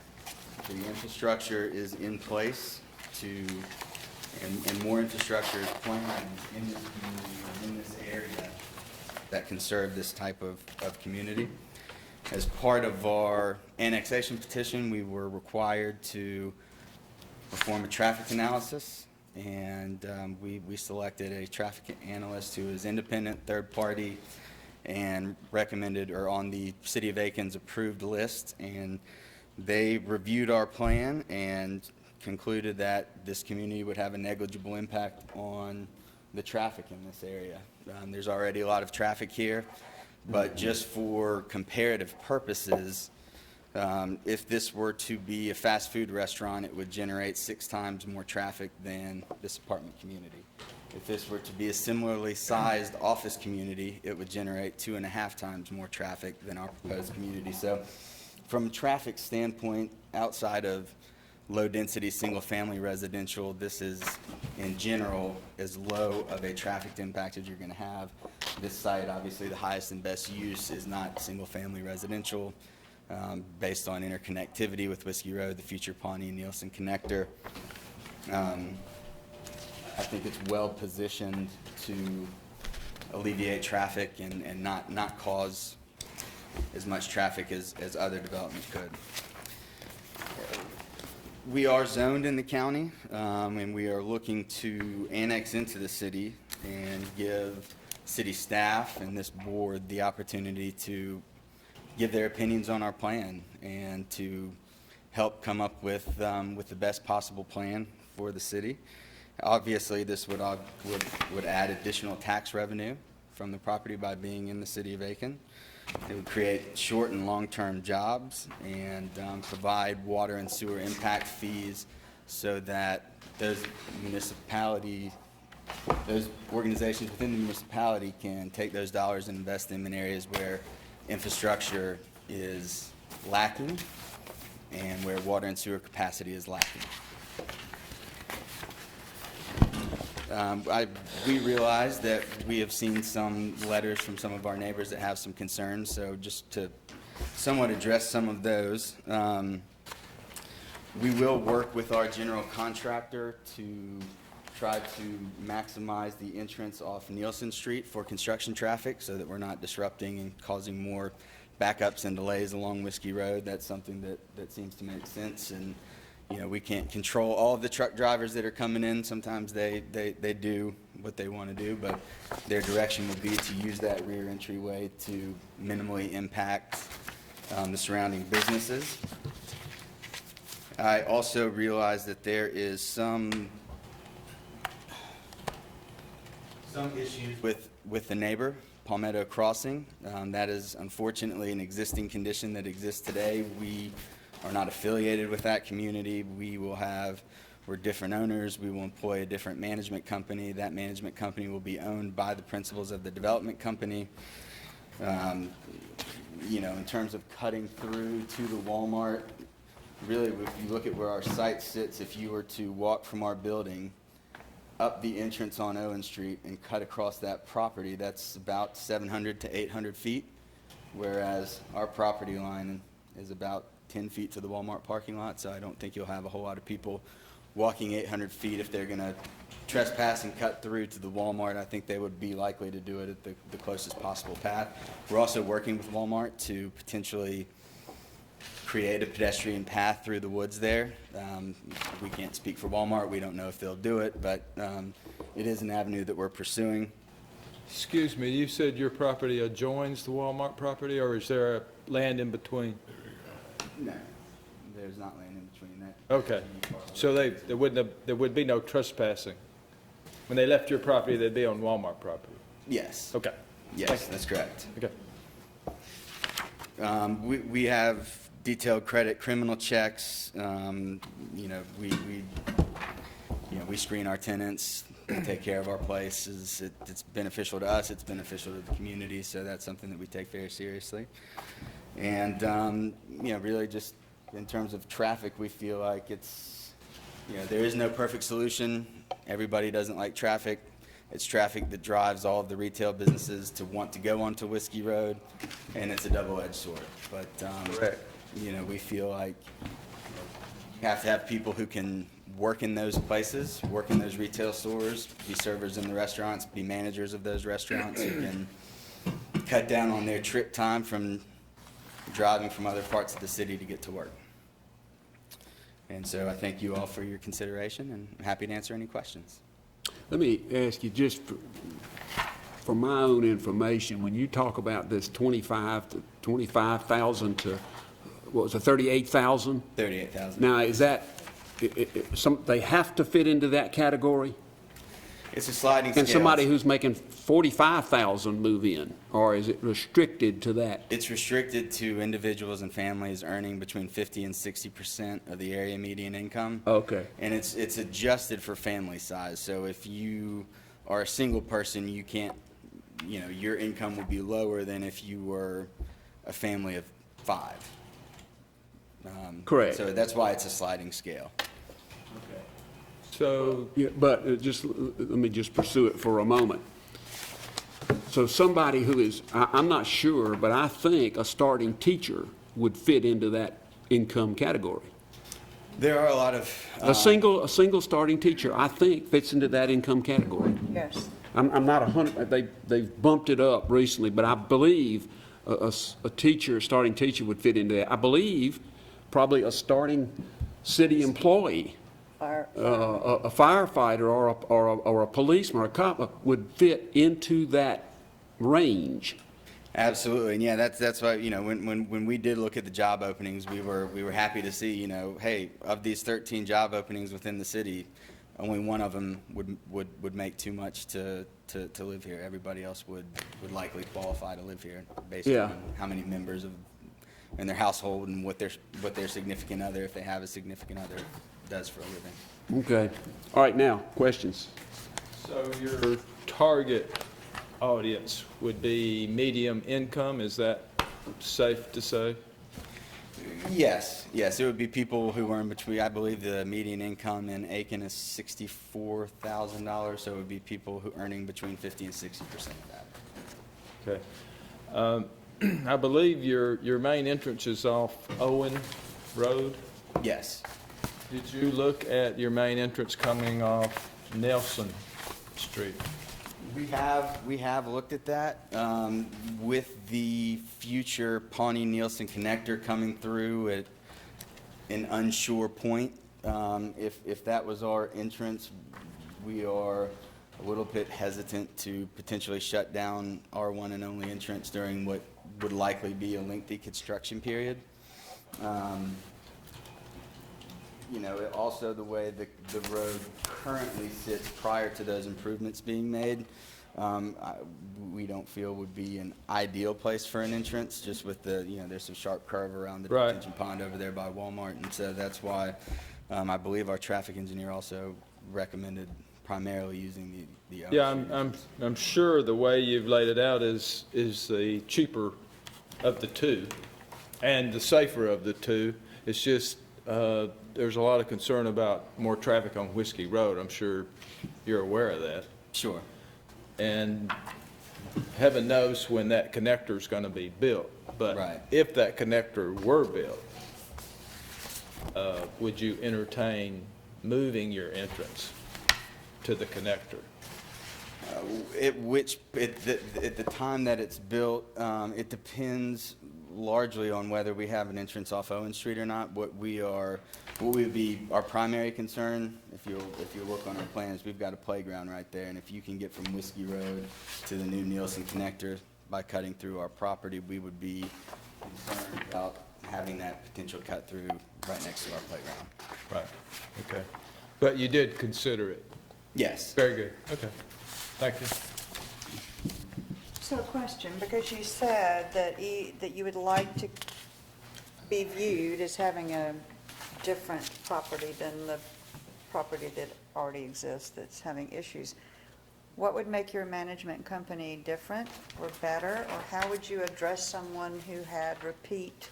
The infrastructure is in place and more infrastructure is planned in this community or in this area that can serve this type of community. As part of our annexation petition, we were required to perform a traffic analysis, and we selected a traffic analyst who is independent, third party, and recommended or on the City of Aiken's approved list, and they reviewed our plan and concluded that this community would have a negligible impact on the traffic in this area. There's already a lot of traffic here, but just for comparative purposes, if this were to be a fast food restaurant, it would generate 6 times more traffic than this apartment community. If this were to be a similarly sized office community, it would generate 2.5 times more traffic than our proposed community. So from a traffic standpoint, outside of low-density single-family residential, this is, in general, as low of a traffic impact as you're going to have. This site, obviously, the highest and best use is not single-family residential, based on interconnectivity with Whiskey Road, the future Pawnee and Nielsen connector. I think it's well-positioned to alleviate traffic and not cause as much traffic as other development could. We are zoned in the county, and we are looking to annex into the city and give city staff and this board the opportunity to give their opinions on our plan and to help come up with the best possible plan for the city. Obviously, this would add additional tax revenue from the property by being in the city of Aiken. It would create short and long-term jobs and provide water and sewer impact fees so that those organizations within the municipality can take those dollars and invest them in areas where infrastructure is lacking and where water and sewer capacity is lacking. We realize that we have seen some letters from some of our neighbors that have some concerns, so just to somewhat address some of those, we will work with our general contractor to try to maximize the entrance off Nielsen Street for construction traffic so that we're not disrupting and causing more backups and delays along Whiskey Road. That's something that seems to make sense, and we can't control all of the truck drivers that are coming in. Sometimes they do what they want to do, but their direction would be to use that rear entryway to minimally impact the surrounding businesses. I also realize that there is some issues with the neighbor, Palmetto Crossing. That is unfortunately an existing condition that exists today. We are not affiliated with that community. We will have We're different owners. We will employ a different management company. That management company will be owned by the principals of the development company. You know, in terms of cutting through to the Walmart, really, if you look at where our site sits, if you were to walk from our building up the entrance on Owen Street and cut across that property, that's about 700 to 800 feet, whereas our property line is about 10 feet to the Walmart parking lot, so I don't think you'll have a whole lot of people walking 800 feet if they're going to trespass and cut through to the Walmart. I think they would be likely to do it at the closest possible path. We're also working with Walmart to potentially create a pedestrian path through the woods there. We can't speak for Walmart. We don't know if they'll do it, but it is an avenue that we're pursuing. Excuse me, you said your property adjoins the Walmart property, or is there land in between? No, there's not land in between that. Okay, so there would be no trespassing. When they left your property, they'd be on Walmart property? Yes. Okay. Yes, that's correct. Okay. We have detailed credit criminal checks. You know, we screen our tenants, they take care of our places. It's beneficial to us, it's beneficial to the community, so that's something that we take very seriously. And, you know, really just in terms of traffic, we feel like it's, you know, there is no perfect solution. Everybody doesn't like traffic. It's traffic that drives all of the retail businesses to want to go onto Whiskey Road, and it's a double-edged sword. But, you know, we feel like you have to have people who can work in those places, work in those retail stores, be servers in the restaurants, be managers of those restaurants, who can cut down on their trip time from driving from other parts of the city to get to work. And so I thank you all for your consideration, and I'm happy to answer any questions. Let me ask you, just for my own information, when you talk about this 25,000 to, what was it, 38,000? 38,000. Now, is that, they have to fit into that category? It's a sliding scale. Can somebody who's making 45,000 move in, or is it restricted to that? It's restricted to individuals and families earning between 50 and 60% of the area median income. Okay. And it's adjusted for family size. So if you are a single person, you can't, you know, your income would be lower than if you were a family of 5. Correct. So that's why it's a sliding scale. So, Yeah, but just, let me just pursue it for a moment. So somebody who is, I'm not sure, but I think a starting teacher would fit into that income category. There are a lot of... A single starting teacher, I think, fits into that income category. Yes. I'm not 100, they've bumped it up recently, but I believe a starting teacher would fit into that. I believe probably a starting city employee, a firefighter or a policeman or a cop would fit into that range. Absolutely, and yeah, that's why, you know, when we did look at the job openings, we were happy to see, you know, hey, of these 13 job openings within the city, only one of them would make too much to live here. Everybody else would likely qualify to live here based on how many members in their household and what their significant other, if they have a significant other, does for a living. Okay. All right, now, questions? so your target audience would be medium income, is that safe to say? Yes, it would be people who earn between, I believe the median income in Aiken is $64,000, so it would be people who earning between 50 and 60% of that. Okay. I believe your main entrance is off Owen Road. Yes. Did you look at your main entrance coming off Nelson Street? We have looked at that. With the future Pawnee-Nielsen connector coming through at an unsure point, if that was our entrance, we are a little bit hesitant to potentially shut down our one and only entrance during what would likely be a lengthy construction period. You know, also the way the road currently sits prior to those improvements being made, we don't feel would be an ideal place for an entrance, just with the, there's some sharp curve around the Right. detention pond over there by Walmart, and so that's why I believe our traffic engineer also recommended primarily using the Owen Yeah, Street. I'm sure the way you've laid it out is the cheaper of the two and the safer of the two. It's just, there's a lot of concern about more traffic on Whiskey Road. I'm sure you're aware of that. Sure. And heaven knows when that connector's gonna be built. But Right. if that connector were built, would you entertain moving your entrance to the connector? At the time that it's built, it depends largely on whether we have an entrance off Owen Street or not. What would be our primary concern, if you look on our plans, we've got a playground right there, and if you can get from Whiskey Road to the new Nielsen connector by cutting through our property, we would be concerned about having that potential cut through right next to our playground. Right, okay. But you did consider it? Yes. Very good, okay. Thank you. So a question, because you said that that you would like to be viewed as having a different property than the property that already exists that's having issues. What would make your management company different or better, or how would you address someone who had repeat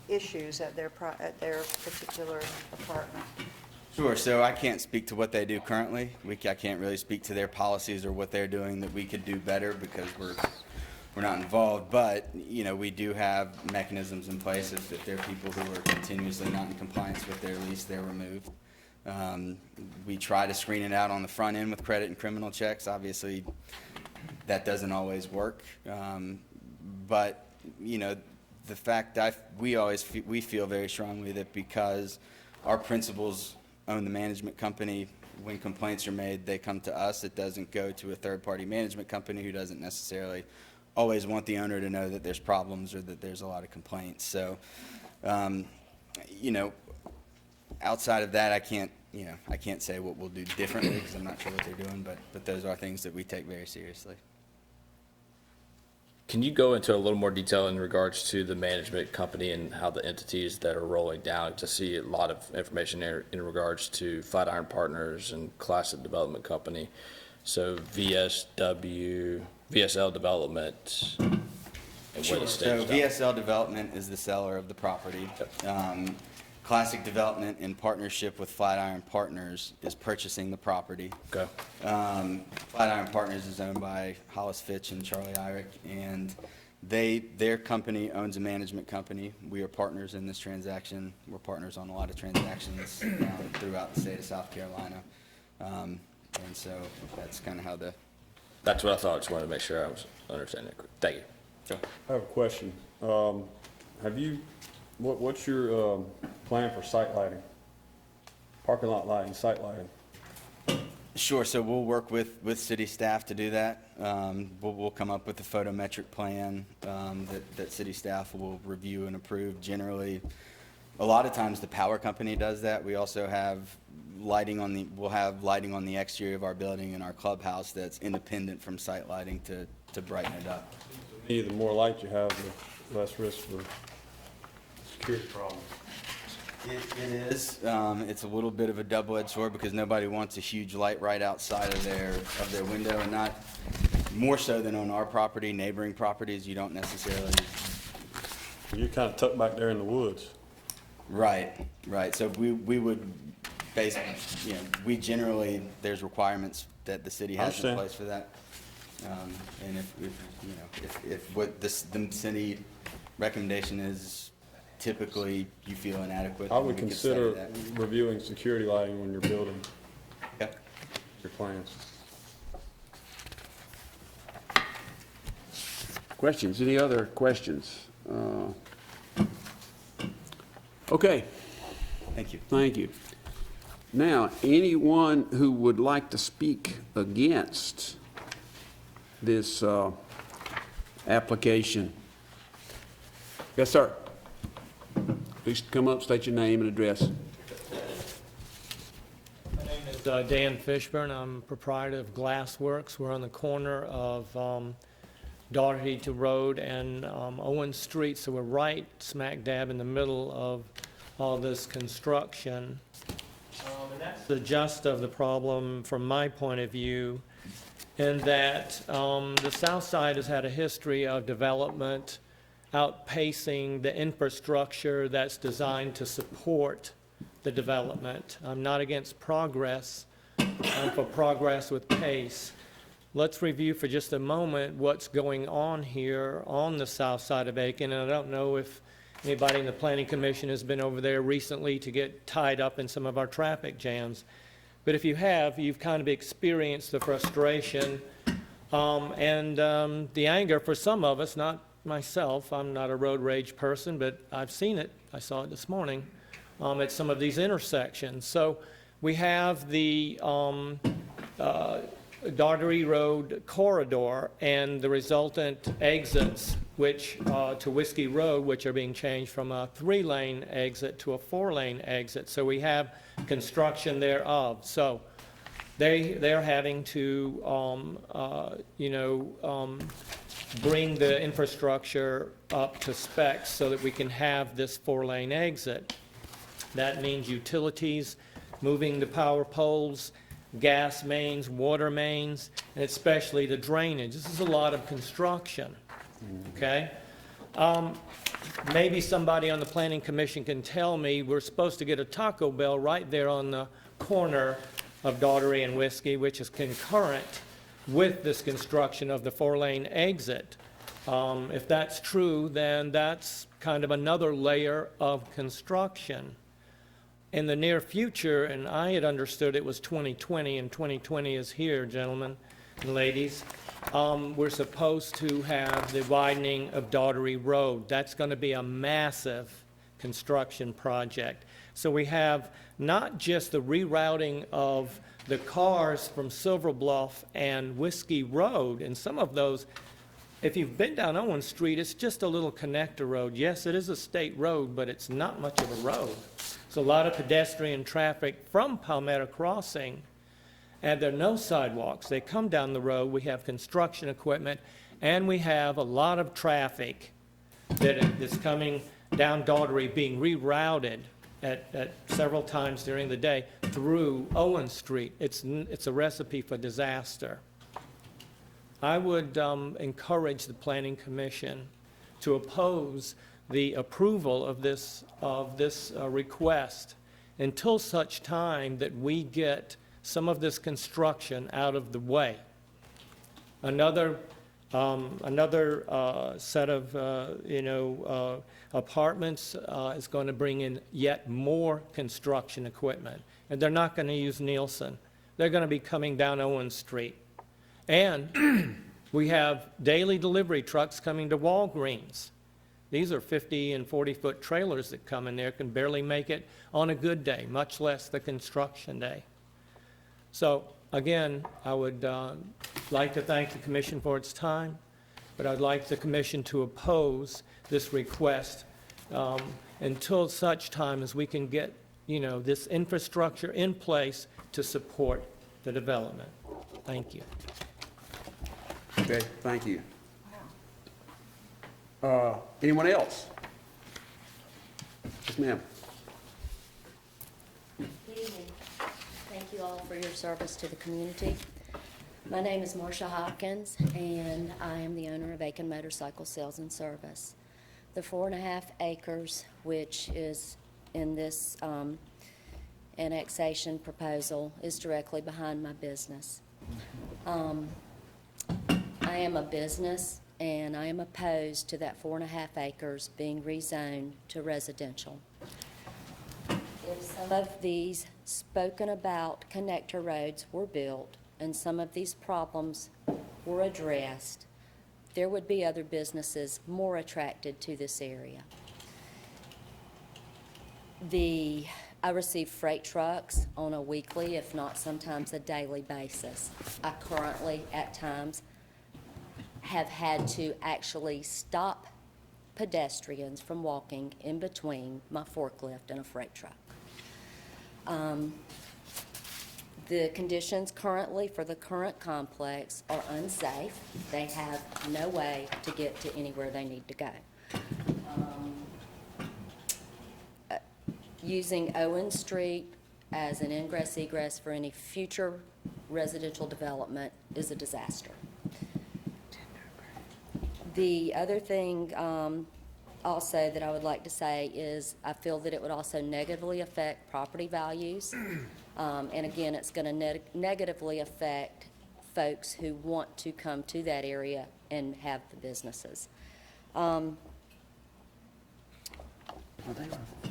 issues at their particular apartment? Sure, so I can't speak to what they do currently. I can't really speak to their policies or what they're doing that we could do better because we're not involved. But, we do have mechanisms in place. If there are people who are continuously not in compliance with their lease, they're removed. We try to screen it out on the front end with credit and criminal checks. Obviously, that doesn't always work. But, the fact we feel very strongly that because our principals own the management company, when complaints are made, they come to us. It doesn't go to a third-party management company who doesn't necessarily always want the owner to know that there's problems or that there's a lot of complaints. So, outside of that, I can't say what we'll do differently because I'm not sure what they're doing, but those are things that we take very seriously. Can you go into a little more detail in regards to the management company and how the entities that are rolling down? To see a lot of information there in regards to Flatiron Partners and Classic Development Company. So VSL Development. And what it So stands for. VSL Development is the seller of the property. Classic Development, in partnership with Flatiron Partners, is purchasing the property. Okay. Flatiron Partners is owned by Hollis Fitch and Charlie Irick, and their company owns a management company. We are partners in this transaction. We're partners on a lot of transactions throughout the state of South Carolina. And so that's kind of how That's what I thought. Just wanted to make sure I was understanding it. Thank you. Sure. I have a question. What's your plan for site lighting? Parking lot lighting, site lighting? Sure, so we'll work with city staff to do that. We'll come up with a photometric plan that city staff will review and approve. Generally, a lot of times the power company does that. We also have we'll have lighting on the exterior of our building and our clubhouse that's independent from site lighting to brighten it up. The more light you have, the less risk for security problems. It is. It's a little bit of a double-edged sword because nobody wants a huge light right outside of their window, and not more so than on our property. Neighboring properties, you don't necessarily. You're kind of tucked back there in the woods. Right. So we would basically, we generally, there's requirements that the city has in place for that. And if what the city recommendation is, typically you feel inadequate. I would we could say consider that. reviewing security lighting when you're building Okay. your plans. Questions? Any other questions? Okay. Thank you. Thank you. Now, anyone who would like to speak against this application? Yes, sir. Please come up, state your name and address. My name is is Dan Fishburne. I'm proprietor of Glassworks. We're on the corner of Daugherty to Road and Owen Street, so we're right smack dab in the middle of all this construction. And that's the gist of the problem from my point of view, in that the south side has had a history of development outpacing the infrastructure that's designed to support the development. I'm not against progress, I'm for progress with pace. Let's review for just a moment what's going on here on the south side of Aiken. And I don't know if anybody in the Planning Commission has been over there recently to get tied up in some of our traffic jams. But if you have, you've kind of experienced the frustration and the anger for some of us, not myself. I'm not a road rage person, but I've seen it. I saw it this morning at some of these intersections. So we have the Daugherty Road corridor and the resultant exits, which to Whiskey Road, which are being changed from a 3-lane exit to a 4-lane exit. So we have construction thereof. So they're having to, bring the infrastructure up to specs so that we can have this 4-lane exit. That means utilities, moving the power poles, gas mains, water mains, and especially the drainage. This is a lot of construction, okay? Maybe somebody on the Planning Commission can tell me, we're supposed to get a Taco Bell right there on the corner of Daugherty and Whiskey, which is concurrent with this construction of the 4-lane exit. If that's true, then that's kind of another layer of construction. In the near future, and I had understood it was 2020, and 2020 is here, gentlemen and ladies, we're supposed to have the widening of Daugherty Road. That's going to be a massive construction project. So we have not just the rerouting of the cars from Silver Bluff and Whiskey Road, and some of those, if you've been down Owen Street, it's just a little connector road. Yes, it is a state road, but it's not much of a road. It's a lot of pedestrian traffic from Palmetto Crossing, and there are no sidewalks. They come down the road. We have construction equipment, and we have a lot of traffic that's coming down Daugherty being rerouted at several times during the day through Owen Street. It's a recipe for disaster. I would encourage the Planning Commission to oppose the approval of this request until such time that we get some of this construction out of the way. Another set of apartments is going to bring in yet more construction equipment, and they're not going to use Nielsen. They're going to be coming down Owen Street. And we have daily delivery trucks coming to Walgreens. These are 50 and 40-foot trailers that come in there, can barely make it on a good day, much less the construction day. So again, I would like to thank the Commission for its time, but I'd like the Commission to oppose this request until such time as we can get, this infrastructure in place to support the development. Thank you. Okay, thank you. Anyone else? Yes, ma'am. Good evening. Thank you all for your service to the community. My name is Marcia Hopkins, and I am the owner of Aiken Motorcycle Sales and Service. The 4.5 acres, which is in this annexation proposal, is directly behind my business. I am a business, and I am opposed to that 4.5 acres being rezoned to residential. If some of these spoken about connector roads were built and some of these problems were addressed, there would be other businesses more attracted to this area. I receive freight trucks on a weekly, if not sometimes a daily basis. I currently, at times, have had to actually stop pedestrians from walking in between my forklift and a freight truck. The conditions currently for the current complex are unsafe. They have no way to get to anywhere they need to go. Using Owen Street as an ingress egress for any future residential development is a disaster. The other thing also that I would like to say is I feel that it would also negatively affect property values. And again, it's going to negatively affect folks who want to come to that area and have the businesses.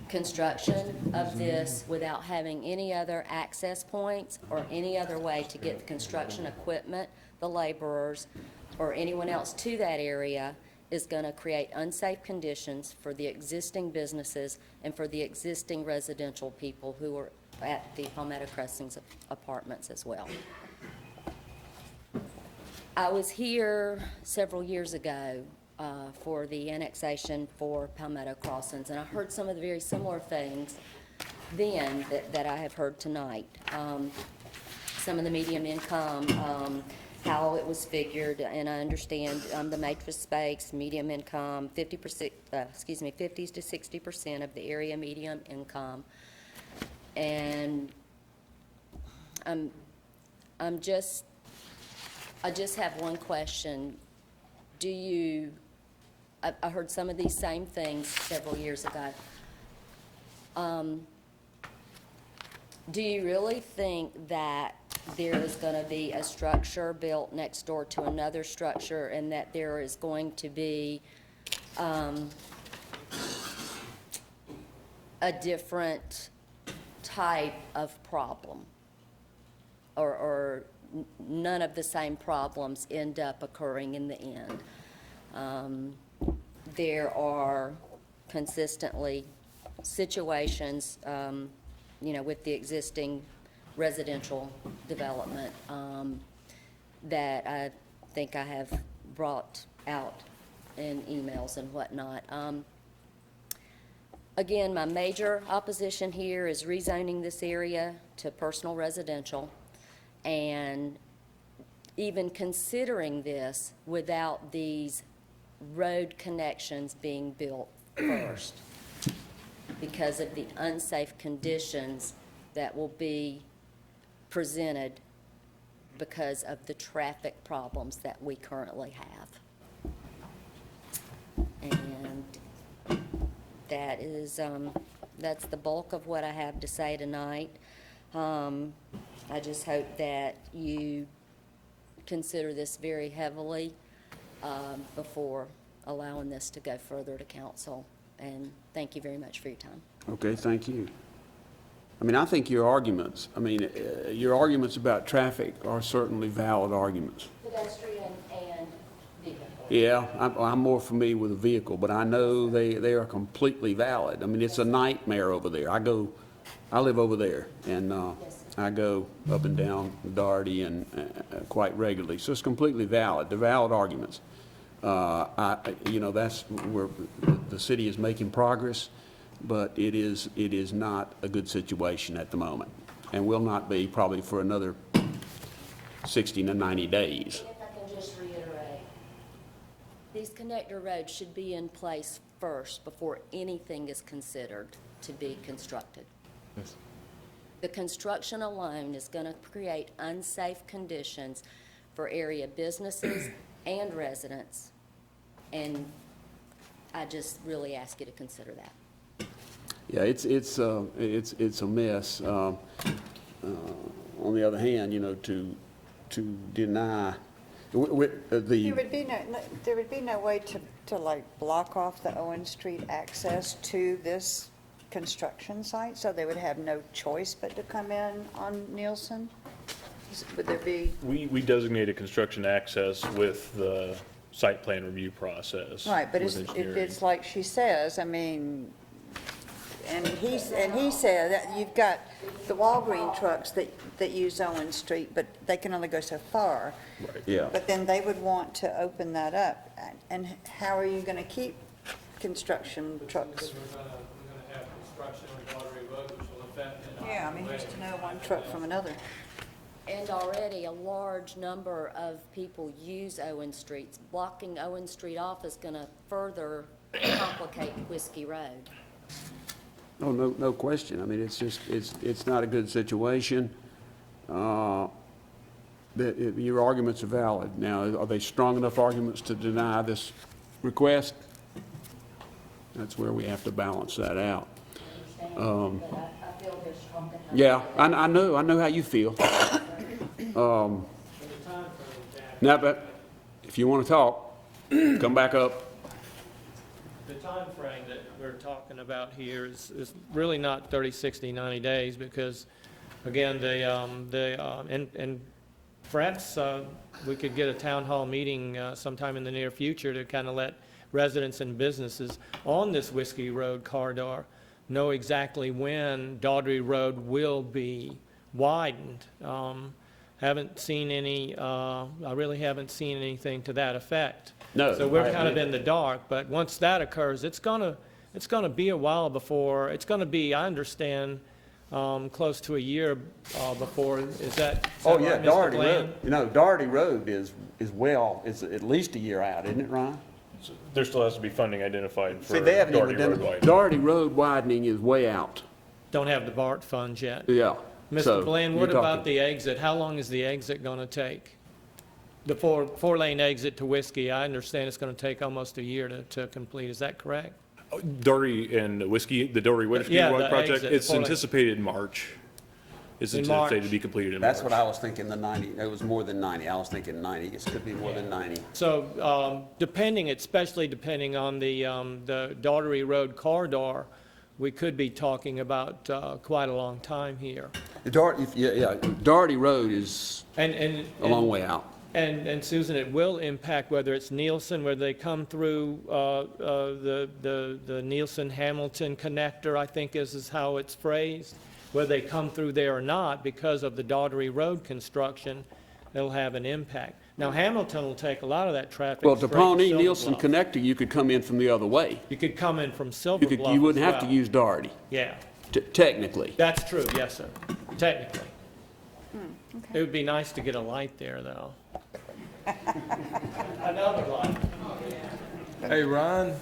Construction of this without having any other access points or any other way to get the construction equipment, the laborers, or anyone else to that area is going to create unsafe conditions for the existing businesses and for the existing residential people who are at the Palmetto Crossings apartments as well. I was here several years ago for the annexation for Palmetto Crossings, and I heard some of the very similar things then that I have heard tonight. Some of the medium income, how it was figured, and I understand the matrix space, medium income, 50%, 50s to 60% of the area medium income. And I just have one question. I heard some of these same things several years ago. Do you really think that there is going to be a structure built next door to another structure and that there is going to be a different type of problem, or none of the same problems end up occurring in the end? There are consistently situations, with the existing residential development that I think I have brought out in emails and whatnot. Again, my major opposition here is rezoning this area to personal residential, and even considering this without these road connections being built first because of the unsafe conditions that will be presented because of the traffic problems that we currently have. And that is, that's the bulk of what I have to say tonight. I just hope that you consider this very heavily before allowing this to go further to council. And thank you very much for your time. Okay, thank you. I mean, I think your arguments about traffic are certainly valid arguments. Pedestrian and vehicle. Yeah, I'm more familiar with the vehicle, but I know they are completely valid. I mean, it's a nightmare over there. I live over there, and I go up and down Doherty and quite regularly. So it's completely valid. They're valid arguments. That's where the city is making progress, but it is not a good situation at the moment, and will not be probably for another 60 to 90 days. If I can just reiterate, these connector roads should be in place first before anything is considered to be constructed. Yes. The construction alone is going to create unsafe conditions for area businesses and residents, and I just really ask you to consider that. Yeah, it's a mess. On the other hand, to deny There would be no way to like block off the Owen Street access to this construction site, so they would have no choice but to come in on Nielsen? Would there be? We designated construction access with the site plan review process. Right, but it's like she says, I mean, and he said that you've got the Walgreen trucks that use Owen Street, but they can only go so far. Right. Yeah. But then they would want to open that up, and how are you gonna keep construction trucks? We're gonna have construction on Watery Road, which will affect. Yeah, I mean, who's to know one truck from another? And already a large number of people use Owen Street. Blocking Owen Street off is going to further complicate Whiskey Road. Oh, no question. I mean, it's just, it's not a good situation. Your arguments are valid. Now, are they strong enough arguments to deny this request? That's where we have to balance that out. But I feel they're strong enough. Yeah, I know how you feel. Now, but if you want to talk, come back up. The time frame that we're talking about here is really not 30, 60, 90 days because, again, and perhaps we could get a town hall meeting sometime in the near future to kind of let residents and businesses on this Whiskey Road corridor know exactly when Daugherty Road will be widened. Haven't seen any, I really haven't seen anything to that effect. No. So we're kind of in the dark, but once that occurs, it's gonna be a while before, it's gonna be, I understand, close to a year before, is that Oh, right, yeah, Mr. Daugherty Bland? Road. You know, Daugherty Road is at least a year out, isn't it, Ryan? There still has to be funding identified for See, they haven't even Daugherty Road done, widening. Daugherty Road widening is way out. Don't have the BART funds yet. Yeah. So, Mr. Bland, you're what about talking- the exit? How long is the exit gonna take? The four-lane exit to Whiskey, I understand it's gonna take almost a year to complete, is that correct? Daugherty and Whiskey, the Daugherty Whiskey Yeah, Road the project, exit, it's 4 lane. anticipated in March. It's In anticipated March. to be completed in March. That's what I was thinking, the 90, it was more than 90. I was thinking 90, it could be more than 90. So, especially depending on the Daugherty Road corridor, we could be talking about quite a long time here. Daugherty Road is And a long way out. And Susan, it will impact whether it's Nielsen, whether they come through the Nielsen-Hamilton connector, I think is how it's phrased, whether they come through there or not, because of the Daugherty Road construction, it'll have an impact. Now, Hamilton will take a lot of that traffic Well, straight the to Pawnee Silver Nielsen Bluff. connector, you could come in from the other way. You could come in from Silver Bluff You wouldn't as have to well. use Daugherty, Yeah, technically. that's true, yes, sir, technically. It would be nice to get a light there, though. Another light. Hey, Ron,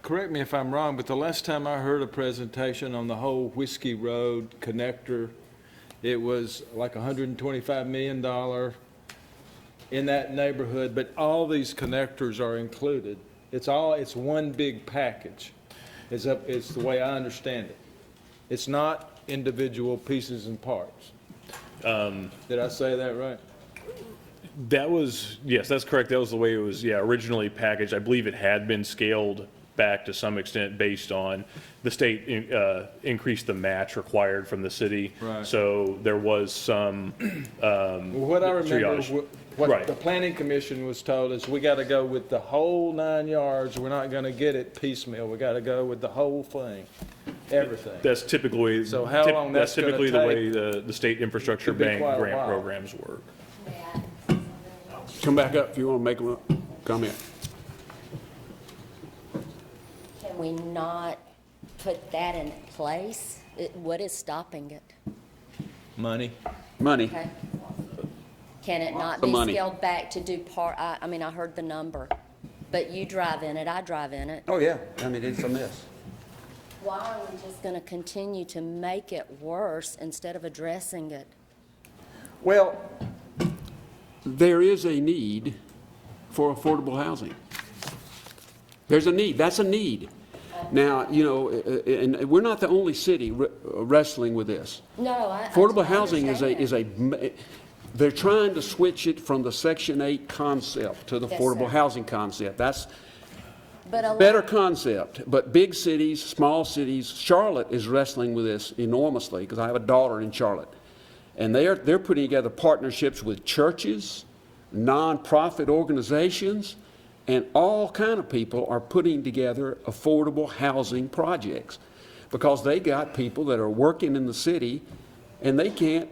correct me if I'm wrong, but the last time I heard a presentation on the whole Whiskey Road connector, it was like $125 million in that neighborhood, but all these connectors are included. It's one big package. It's the way I understand it. It's not individual pieces and parts. Did I say that right? That was, yes, that's correct. That was the way it was, originally packaged. I believe it had been scaled back to some extent based on the state increased the match required from the city. Right. So there was some What I remember, triage. what Right. the planning commission was told is we got to go with the whole 9 yards. We're not going to get it piecemeal. We got to go with the whole thing, everything. That's typically, So how long that's gonna typically the way take? the state infrastructure Could be bank quite a grant while. programs work. Come back up if you want to make a comment. Can we not put that in place? What is stopping it? Money. Money. Okay. Can it not The be money. scaled back to do I mean, I heard the number, but you drive in it, I drive in it. Oh, yeah. I mean, it's a mess. Why are we just going to continue to make it worse instead of addressing it? Well, there is a need for affordable housing. There's a need. That's a need. Now, you know, and we're not the only city wrestling with this. No, I Affordable housing understand. they're trying to switch it from the Section 8 concept to the Yes, affordable sir. housing concept. That's But a better lot- concept, but big cities, small cities, Charlotte is wrestling with this enormously because I have a daughter in Charlotte. And they're putting together partnerships with churches, nonprofit organizations, and all kind of people are putting together affordable housing projects because they got people that are working in the city and they can't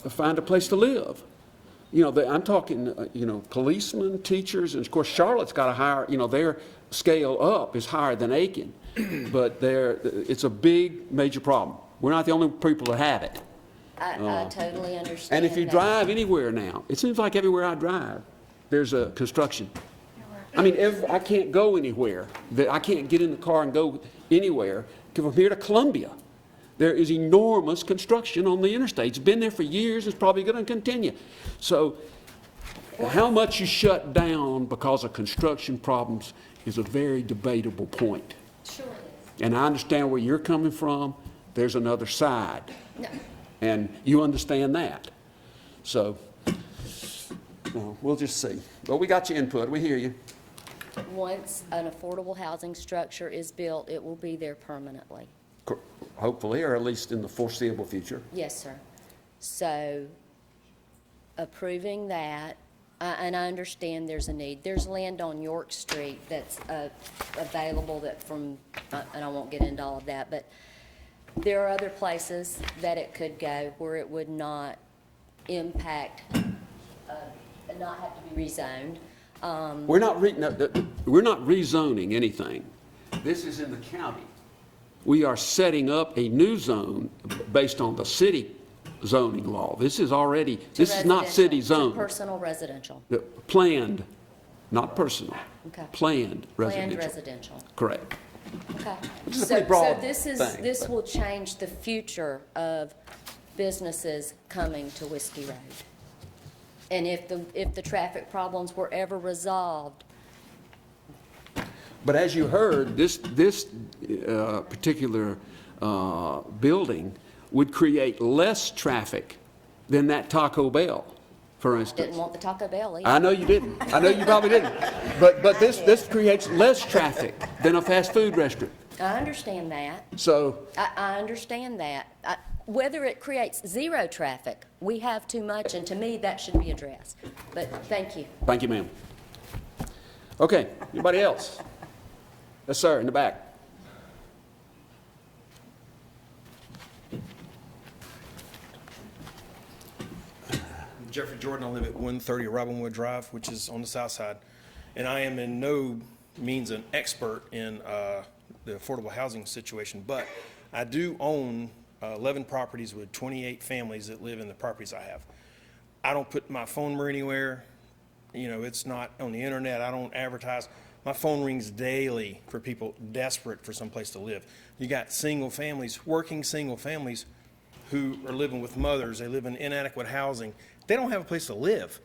find a place to live. You know, I'm talking, policemen, teachers, and of course Charlotte's got a higher, their scale up is higher than Aiken, but it's a big, major problem. We're not the only people that have it. I totally understand. And if you that. drive anywhere now, it seems like everywhere I drive, there's a construction. I mean, I can't go anywhere. I can't get in the car and go anywhere. From here to Columbia, there is enormous construction on the interstate. It's been there for years. It's probably going to continue. So how much you shut down because of construction problems is a very debatable point. Sure it is. And I understand where you're coming from. There's another side. No. And you understand that. So we'll just see. But we got your input. We hear you. Once an affordable housing structure is built, it will be there permanently. Hopefully, or at least in the foreseeable future. Yes, sir. So approving that, and I understand there's a need. There's land on York Street that's available that from, and I won't get into all of that, but there are other places that it could go where it would not impact, not have to be rezoned. We're not rezoning anything. This is in the county. We are setting up a new zone based on the city zoning law. This is already, this is not city zone. Personal residential. Planned, not personal. Okay. Planned residential. Planned residential. Correct. Okay. Which is a pretty broad So this will change the future of businesses coming to Whiskey Road. And if the traffic problems were ever resolved. But as you heard, this particular building would create less traffic than that Taco Bell, for instance. Didn't want the Taco Bell either. I know you didn't. I know you probably didn't. But this creates less traffic than a fast food restaurant. I understand that. So I understand that. Whether it creates zero traffic, we have too much, and to me, that should be addressed. But thank you. thank you, ma'am. Okay, anybody else? Yes, sir, in the back. Jeffrey Jordan. I live at 130 Robinwood Drive, which is on the south side. And I am in no means an expert in the affordable housing situation, but I do own 11 properties with 28 families that live in the properties I have. I don't put my phone number anywhere. You know, it's not on the internet. I don't advertise. My phone rings daily for people desperate for some place to live. You got single families, working single families who are living with mothers. They live in inadequate housing. They don't have a place to live.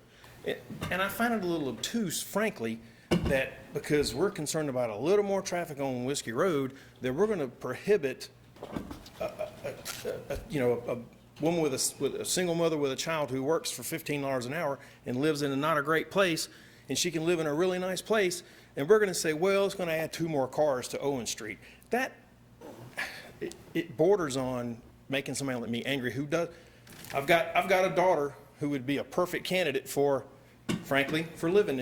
And I find it a little obtuse, frankly, that because we're concerned about a little more traffic on Whiskey Road, that we're going to prohibit a woman with a single mother with a child who works for $15 an hour and lives in not a great place, and she can live in a really nice place, and we're going to say, well, it's going to add 2 more cars to Owen Street. That, it borders on making somebody like me angry. Who does? I've got a daughter who would be a perfect candidate for, frankly, for living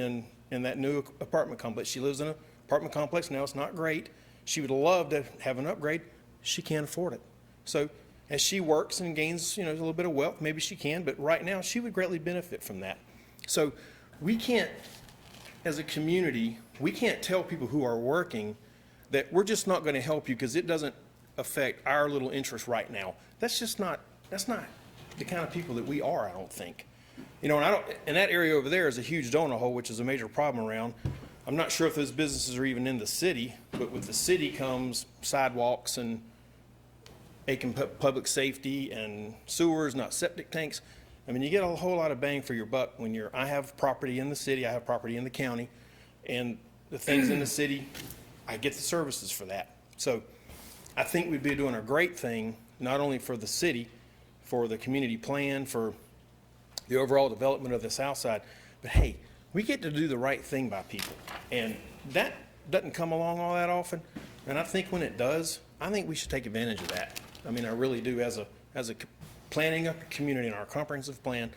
in that new apartment complex. She lives in an apartment complex now. It's not great. She would love to have an upgrade. She can't afford it. So as she works and gains, a little bit of wealth, maybe she can, but right now she would greatly benefit from that. So we can't, as a community, we can't tell people who are working that we're just not going to help you because it doesn't affect our little interest right now. That's not the kind of people that we are, I don't think. And that area over there is a huge donut hole, which is a major problem around. I'm not sure if those businesses are even in the city, but with the city comes sidewalks and Aiken public safety and sewers, not septic tanks. I mean, you get a whole lot of bang for your buck when I have property in the city, I have property in the county, and the things in the city, I get the services for that. So I think we'd be doing a great thing, not only for the city, for the community plan, for the overall development of the south side, but hey, we get to do the right thing by people. And that doesn't come along all that often. And I think when it does, I think we should take advantage of that. I mean, I really do. As a planning a community in our comprehensive plan,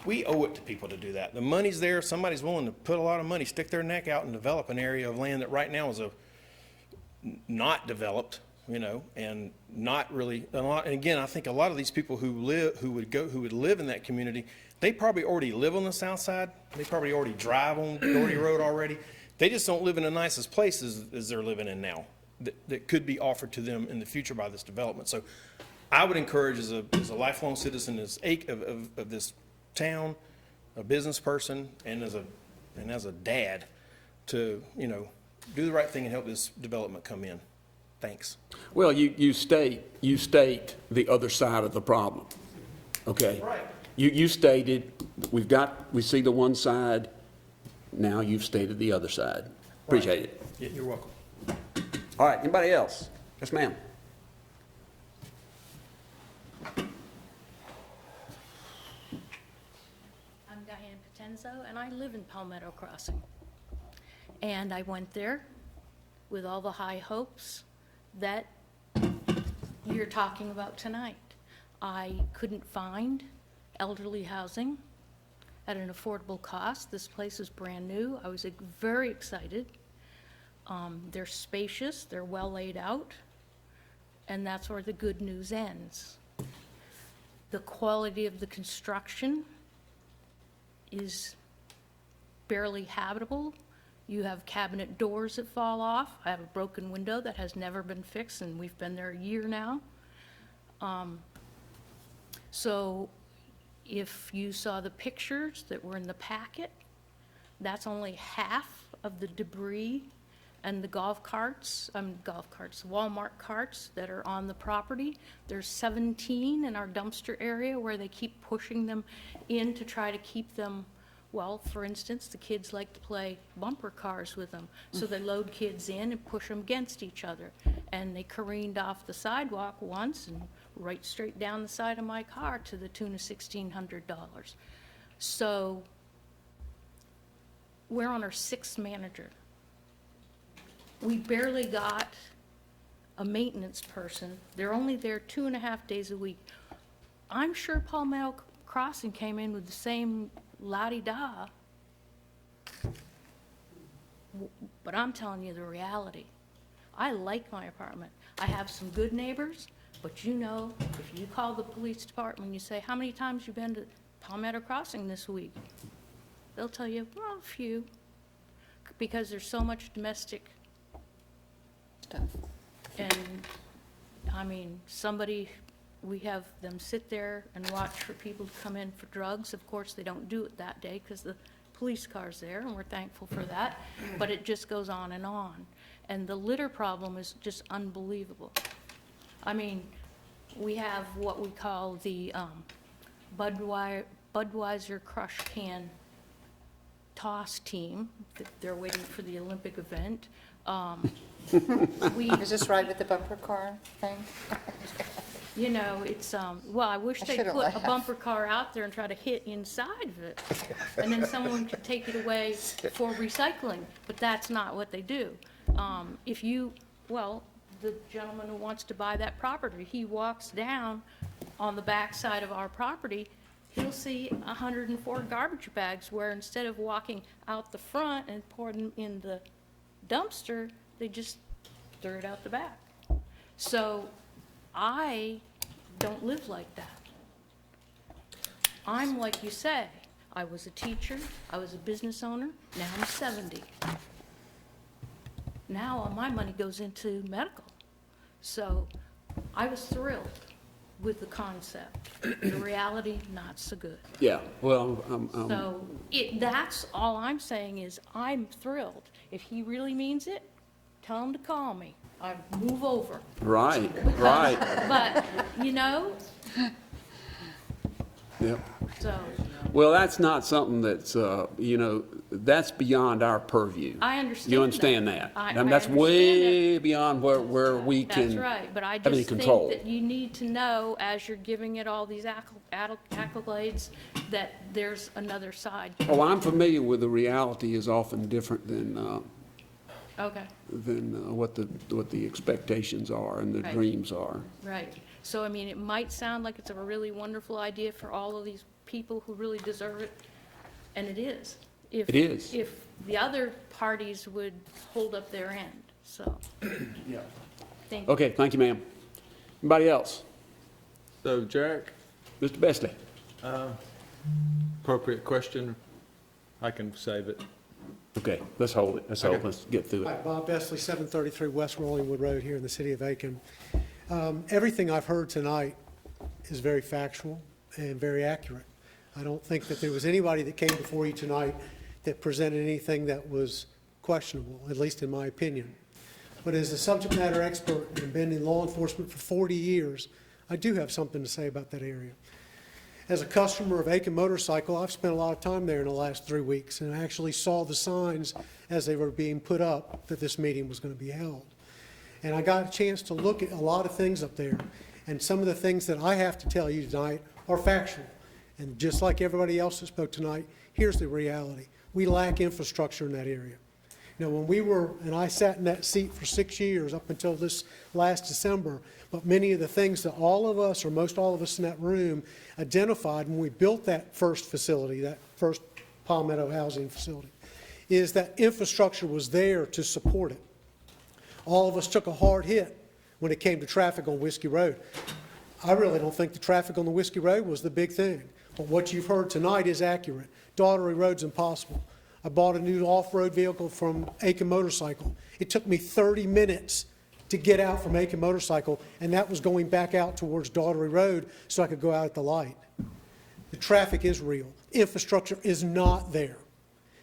we owe it to people to do that. The money's there. Somebody's willing to put a lot of money, stick their neck out and develop an area of land that right now is not developed, and not really a lot. And again, I think a lot of these people who would live in that community, they probably already live on the south side. They probably already drive on Doherty Road already. They just don't live in the nicest places as they're living in now that could be offered to them in the future by this development. So I would encourage as a lifelong citizen of this town, a business person, and as a dad, to, do the right thing and help this development come in. Thanks. Well, you state the other side of the problem, okay? Right. You stated, we see the one side, now you've stated the other side. Appreciate it. Yeah, you're welcome. All right, anybody else? Yes, ma'am. I'm Diane Potenzo, and I live in Palmetto Crossing. And I went there with all the high hopes that you're talking about tonight. I couldn't find elderly housing at an affordable cost. This place is brand new. I was very excited. They're spacious, they're well laid out, and that's where the good news ends. The quality of the construction is barely habitable. You have cabinet doors that fall off. I have a broken window that has never been fixed, and we've been there a year now. So if you saw the pictures that were in the packet, that's only half of the debris and the Walmart carts that are on the property. There's 17 in our dumpster area where they keep pushing them in to try to keep them, well, for instance, the kids like to play bumper cars with them. So they load kids in and push them against each other. And they careened off the sidewalk once and right straight down the side of my car to the tune of $1,600. So we're on our 6th manager. We barely got a maintenance person. They're only there 2.5 days a week. I'm sure Palmetto Crossing came in with the same la-di-da, but I'm telling you the reality. I like my apartment. I have some good neighbors, but if you call the police department and you say, how many times you been to Palmetto Crossing this week? They'll tell you, well, a few, because there's so much domestic stuff. And, we have them sit there and watch for people to come in for drugs. Of course, they don't do it that day because the police car's there, and we're thankful for that. But it just goes on. And the litter problem is just unbelievable. We have what we call the Budweiser crush can toss team. They're waiting for the Olympic event. Is this right with the bumper car thing? It's, I wish they'd put a bumper car out there and try to hit inside of it. And then someone could take it away for recycling, but that's not what they do. The gentleman who wants to buy that property, he walks down on the back side of our property, he'll see 104 garbage bags where instead of walking out the front and pouring them in the dumpster, they just throw it out the back. So I don't live like that. I'm like you say, I was a teacher, I was a business owner, now I'm 70. Now all my money goes into medical. So I was thrilled with the concept. The reality, not so good. Yeah, well, So that's all I'm saying is I'm thrilled. If he really means it, tell him to call me. I move over. right. But, Yep. so Well, that's not something that's, that's beyond our purview. I understand You understand that? I That's understand way beyond where we that's can right. But I have any just think control. that you need to know as you're giving it all these accolades that there's another side. Oh, I'm familiar with the reality is often different than Okay. what the expectations are and the Right. dreams are. Right. So, it might sound like it's a really wonderful idea for all of these people who really deserve it, and it is. It is. If the other parties would hold up their end, so. Yeah. Thank you. Okay, thank you, ma'am. Anybody else? So, Jarek, Mr. Besley? appropriate question. I can save it. Okay, let's hold it. Let's get through Hi, it. Bob Besley, 733 West Rollingwood Road here in the city of Aiken. Everything I've heard tonight is very factual and very accurate. I don't think that there was anybody that came before you tonight that presented anything that was questionable, at least in my opinion. But as a subject matter expert and been in law enforcement for 40 years, I do have something to say about that area. As a customer of Aiken Motorcycle, I've spent a lot of time there in the last 3 weeks, and I actually saw the signs as they were being put up that this meeting was going to be held. And I got a chance to look at a lot of things up there, and some of the things that I have to tell you tonight are factual. And just like everybody else that spoke tonight, here's the reality. We lack infrastructure in that area. You know, when we were, and I sat in that seat for 6 years up until this last December, but many of the things that all of us, or most all of us in that room, identified when we built that first facility, that first Palmetto housing facility, is that infrastructure was there to support it. All of us took a hard hit when it came to traffic on Whiskey Road. I really don't think the traffic on the Whiskey Road was the big thing, but what you've heard tonight is accurate. Daughtery Road's impossible. I bought a new off-road vehicle from Aiken Motorcycle. It took me 30 minutes to get out from Aiken Motorcycle, and that was going back out towards Daughtery Road so I could go out at the light. The traffic is real. Infrastructure is not there.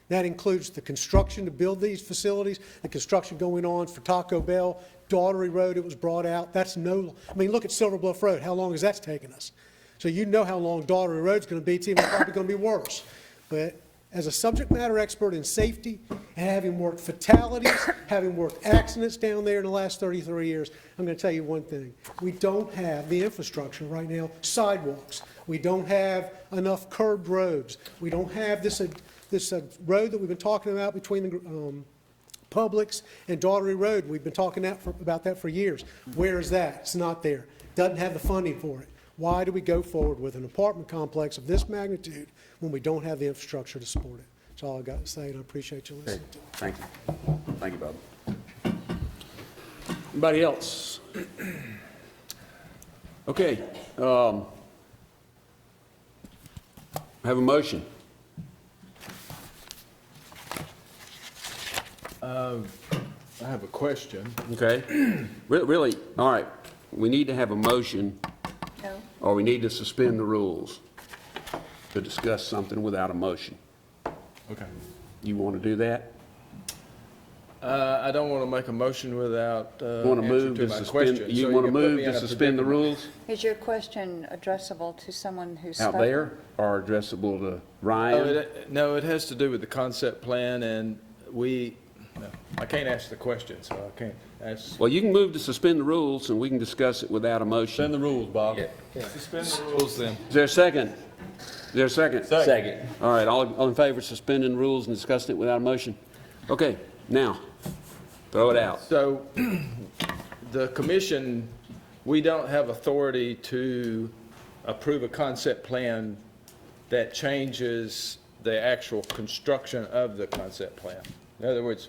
That includes the construction to build these facilities, the construction going on for Taco Bell, Daughtery Road, it was brought out. That's no, I mean, look at Silver Bluff Road, how long has that taken us? So you know how long Daughtery Road's going to be. It's even probably going to be worse. But as a subject matter expert in safety, and having worked fatalities, having worked accidents down there in the last 33 years, I'm going to tell you one thing. We don't have the infrastructure right now, sidewalks. We don't have enough curbed roads. We don't have this road that we've been talking about between the Publix and Daughtery Road. We've been talking about that for years. Where is that? It's not there. Doesn't have the funding for it. Why do we go forward with an apartment complex of this magnitude when we don't have the infrastructure to support it? That's all I got to say, and I appreciate you listening. Okay, thank you. Thank you, Bob. Anybody else? Okay. Have a motion. I have a question. Okay. Really, all right, we need to have a motion, No. or we need to suspend the rules to discuss something without a motion. Okay. You want to do that? I don't want to make a motion without Want to answer move to to my suspend? question. You So want to can put move me in to a suspend the predicament. rules Is your question addressable to someone who's out spoken? there, or addressable to Ryan? No, it has to do with the concept plan, and I can't ask the question, so I can't ask. Well, you can move to suspend the rules, and we can discuss it without a motion. Suspend the rules, Bob. Suspend the rules then. Is there a second? Is there a second? Second. All right, all in favor of suspending rules and discussing it without a motion? Okay, now, throw it out. So, the commission, we don't have authority to approve a concept plan that changes the actual construction of the concept plan. In other words,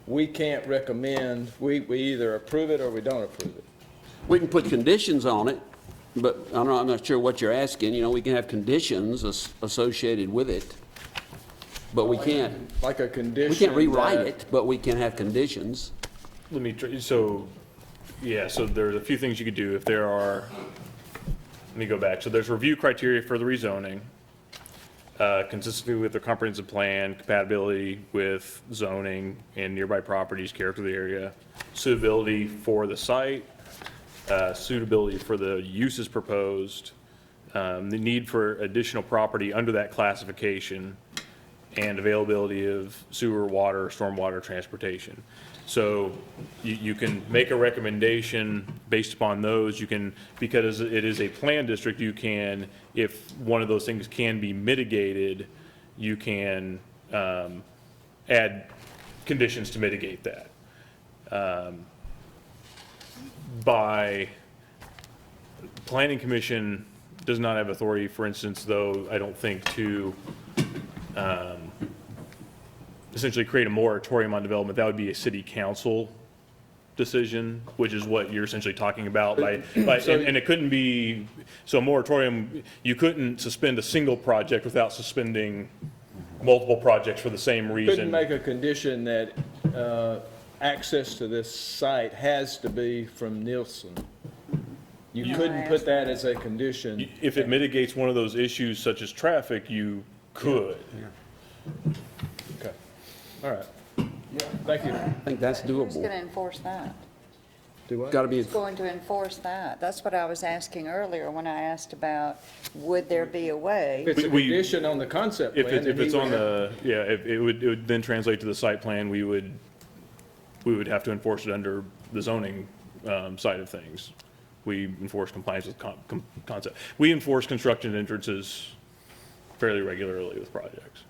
we can't recommend, we either approve it or we don't approve it. We can put conditions on it, but I'm not sure what you're asking. You know, we can have conditions associated with it, but we can't. Like a condition. We can't rewrite that- it, but we can have conditions. Let me try, so there's a few things you could do if there are, let me go back. So there's review criteria for the rezoning, consistency with the comprehensive plan, compatibility with zoning and nearby properties, character of the area, suitability for the site, suitability for the uses proposed, the need for additional property under that classification, and availability of sewer, water, stormwater transportation. So you can make a recommendation based upon those. You can, because it is a plan district, you can, if one of those things can be mitigated, you can add conditions to mitigate that. By Planning Commission does not have authority, for instance, though, I don't think, to essentially create a moratorium on development. That would be a city council decision, which is what you're essentially talking about. And it couldn't be, so a moratorium, you couldn't suspend a single project without suspending multiple projects for the same reason. Couldn't make a condition that access to this site has to be from Nielsen. You couldn't put that as a condition. If it mitigates one of those issues such as traffic, you could. Okay, all right. Thank you. I think that's Who's going doable. to enforce that? Do what? Got to be, Who's going to enforce that? That's what I was asking earlier when I asked about, would there be a way? If it's a condition on the concept plan. If then it's he on would- the, yeah, it would then translate to the site plan, we would have to enforce it under the zoning side of things. We enforce compliance with concept. We enforce construction entrances fairly regularly with projects.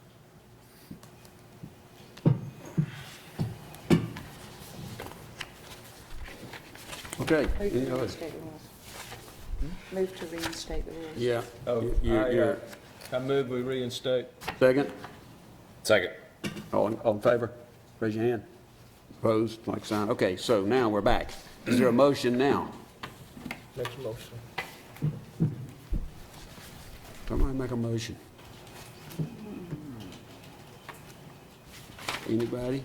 okay. Move to Any other- reinstate the rules. Move to reinstate the rules. Yeah. Oh, You're I move we reinstate. second? Second. All in favor? Raise your hand. Opposed, like sign. Okay, so now we're back. Is there a motion now? Next motion. Somebody make a motion. Anybody?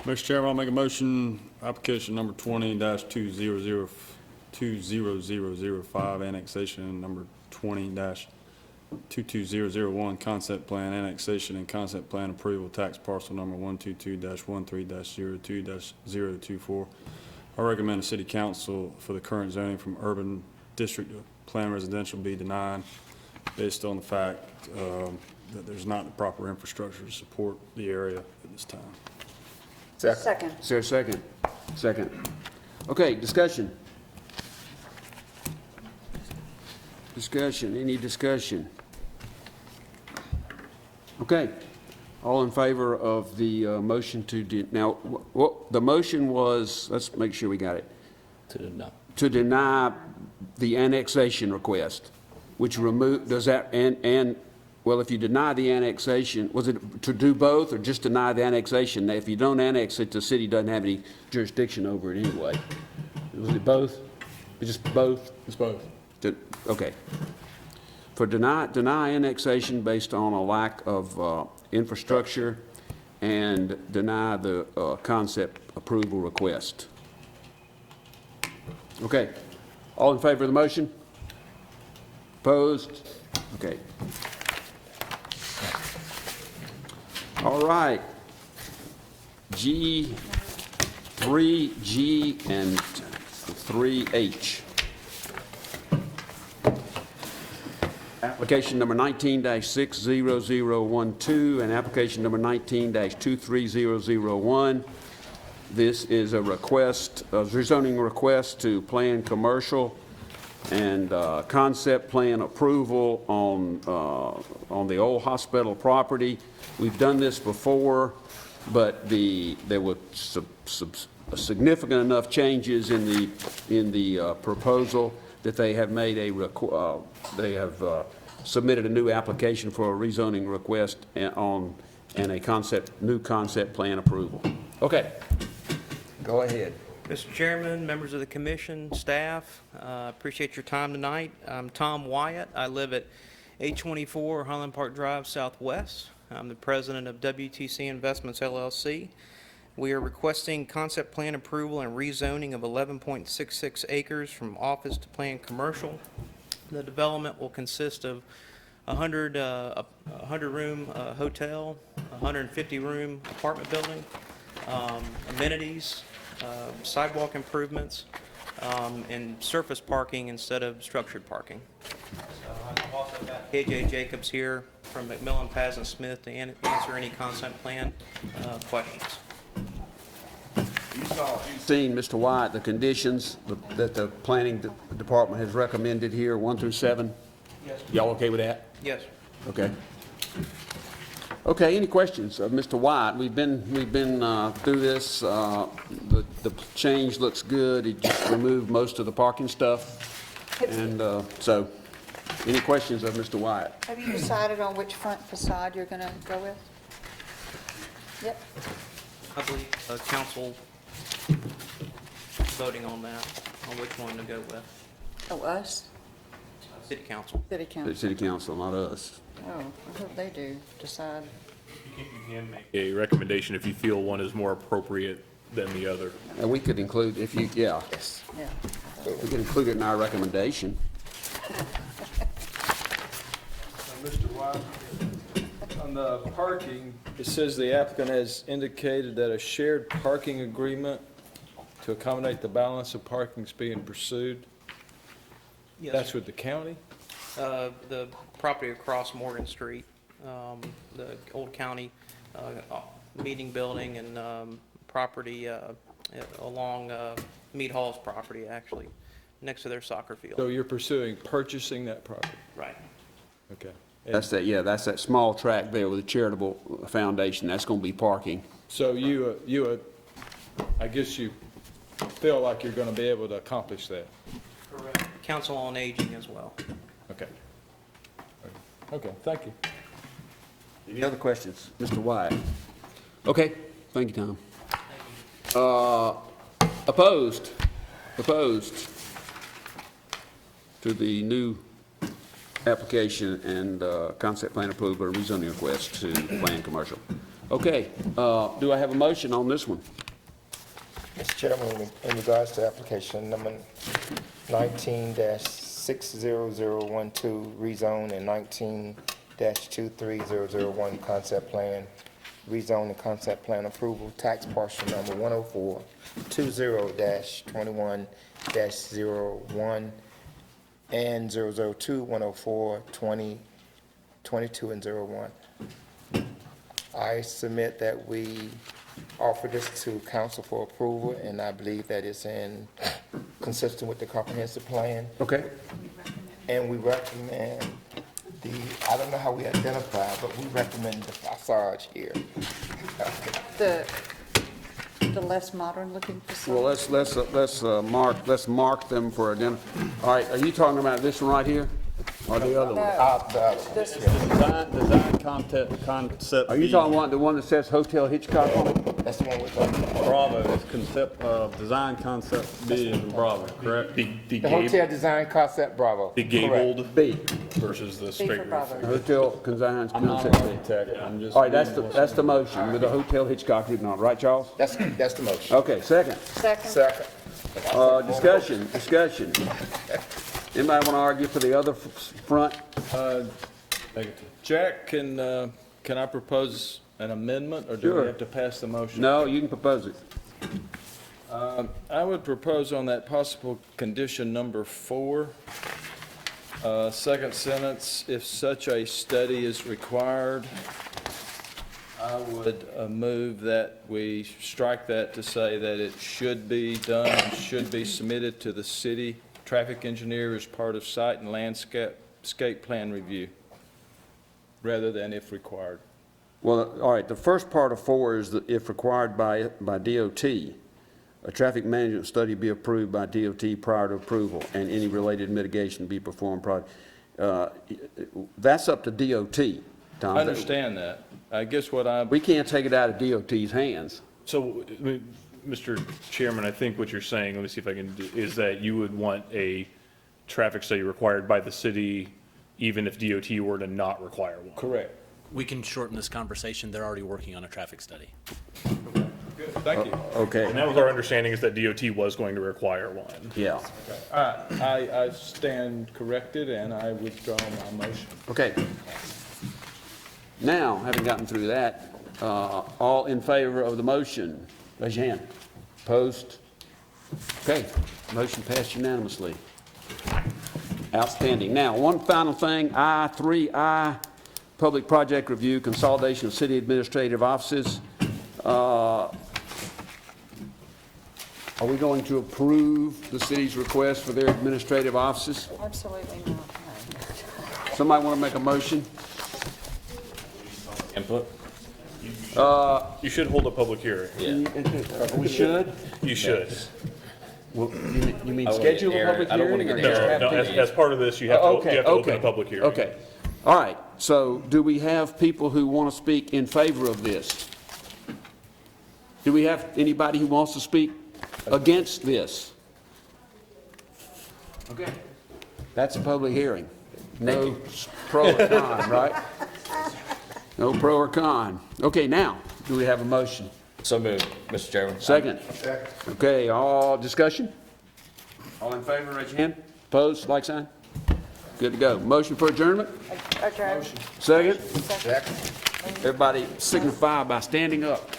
Mr. Chairman, I'll make a motion, application number 20-2005, annexation number 20-22001, concept plan annexation and concept plan approval, tax parcel number 122-13-02-024. I recommend the city council for the current zoning from urban district to planned residential be denied based on the fact that there's not the proper infrastructure to support the area at this time. Second. Is there a second? Second. Okay, discussion. Discussion, any discussion? Okay, all in favor of the motion to, now, what, the motion was, let's make sure we got it. To deny the annexation request, which remove, does that, and, well, if you deny the annexation, was it to do both or just deny the annexation? Now, if you don't annex it, the city doesn't have any jurisdiction over it anyway. Was it both? It's just both? It's both. Okay. For deny annexation based on a lack of infrastructure and deny the concept approval request. Okay. All in favor of the motion? Opposed? Okay. All right. G, 3G, and 3H. Application number 19-60012 and application number 19-23001. This is a request, a rezoning request to plan commercial and concept plan approval on the old hospital property. We've done this before, but there were significant enough changes in the proposal that they have made submitted a new application for a rezoning request and a new concept plan approval. Okay, go ahead. Mr. Chairman, members of the commission, staff, appreciate your time tonight. I'm Tom Wyatt. I live at 824 Highland Park Drive Southwest. I'm the president of WTC Investments LLC. We are requesting concept plan approval and rezoning of 11.66 acres from office to planned commercial. The development will consist of a 100-room hotel, a 150-room apartment building, amenities, sidewalk improvements, and surface parking instead of structured parking. So I've also got KJ Jacobs here from McMillan, Paz & Smith to answer any concept plan questions. You've seen, Mr. White, the conditions that the planning department has recommended here, 1 through 7? Yes. Y'all okay with that? Yes. Okay. Okay, any questions of Mr. White? We've been through this. The change looks good. It just removed most of the parking stuff. And so, any questions of Mr. White? Have you decided on which front facade you're going to go with? Yep. I believe council voting on that, on which one to go with. Oh, us? City council. City council. The city council, not us. Oh, I hope they do decide. You can make a recommendation if you feel one is more appropriate than the other. And we could include, if you, yeah. Yeah. We can include it in our recommendation. Mr. White, on the parking, it says the applicant has indicated that a shared parking agreement to accommodate the balance of parking is being pursued. Yes. That's with the county? The property across Morgan Street, the old county meeting building and property along Mead Hall's property, actually, next to their soccer field. So you're pursuing purchasing that property? Right. Okay. That's that, yeah, that's that small tract there with the charitable foundation. That's going to be parking. So I guess you feel like you're going to be able to accomplish that? Correct. Council on Aging as well. Okay. Okay, thank you. Any other questions? Mr. White? Okay, thank you, Tom. Opposed? Opposed to the new application and concept plan approval and rezoning request to plan commercial. Okay, do I have a motion on this one? Mr. Chairman, in regards to application number 19-60012 rezone and 19-23001 concept plan rezone and concept plan approval, tax parcel number 10420-21-01 and 002-104-2022 and 01. I submit that we offer this to council for approval, and I believe that it's consistent with the comprehensive plan. Okay. And we recommend I don't know how we identify, but we recommend the facade here. The less modern looking facade? Well, let's mark them for identity. All right, are you talking about this one right here? Or the other one? This Design concept. Are you talking about the one that says Hotel Hitchcock on it? That's the one we're talking about. Bravo is design concept B is in Bravo, correct? The hotel design concept Bravo. The gabled B versus the straight roof. Hotel designs I'm not concept. an architect, I'm just. All right, that's the motion with the Hotel Hitchcock written on it, right, Charles? That's the motion. Okay, second. Second. Discussion. Anybody want to argue for the other front? Jack, can I propose an amendment, or do Sure. we have to pass the motion? No, you can propose it. I would propose on that possible condition number 4, second sentence, if such a study is required, I would move that we strike that to say that it should be done and should be submitted to the city traffic engineer as part of site and landscape plan review, rather than if required. Well, all right, the first part of 4 is that if required by DOT, a traffic management study be approved by DOT prior to approval, and any related mitigation be performed prior. That's up to DOT, Tom. I understand that. I guess we can't take it out of DOT's hands. So, Mr. Chairman, I think what you're saying, let me see if I can do, is that you would want a traffic study required by the city even if DOT were to not require one. Correct. We can shorten this conversation. They're already working on a traffic study. Good, thank you. Okay. And that was our understanding, is that DOT was going to require one. Yeah. I stand corrected, and I withdraw my motion. Okay. Now, having gotten through that, all in favor of the motion, raise your hand. Opposed? Okay, motion passed unanimously. Outstanding. Now, one final thing, I, Public Project Review, Consolidation of City Administrative Offices. Are we going to approve the city's request for their administrative offices? Absolutely not. Somebody want to make a motion? Input? You should hold a public hearing. We should? You should. Well, you mean schedule a public hearing? No, as part of this, you have to open a public hearing. Okay. All right. So do we have people who want to speak in favor of this? Do we have anybody who wants to speak against this? Okay. That's a public hearing. No pro or con, right? No pro or con. Okay, now, do we have a motion? So moved, Mr. Chairman. Second. Okay, all discussion? All in favor, raise your hand. Opposed, like sign. Good to go. Motion for adjournment? Adjourn. Second? Second. Everybody signify by standing up.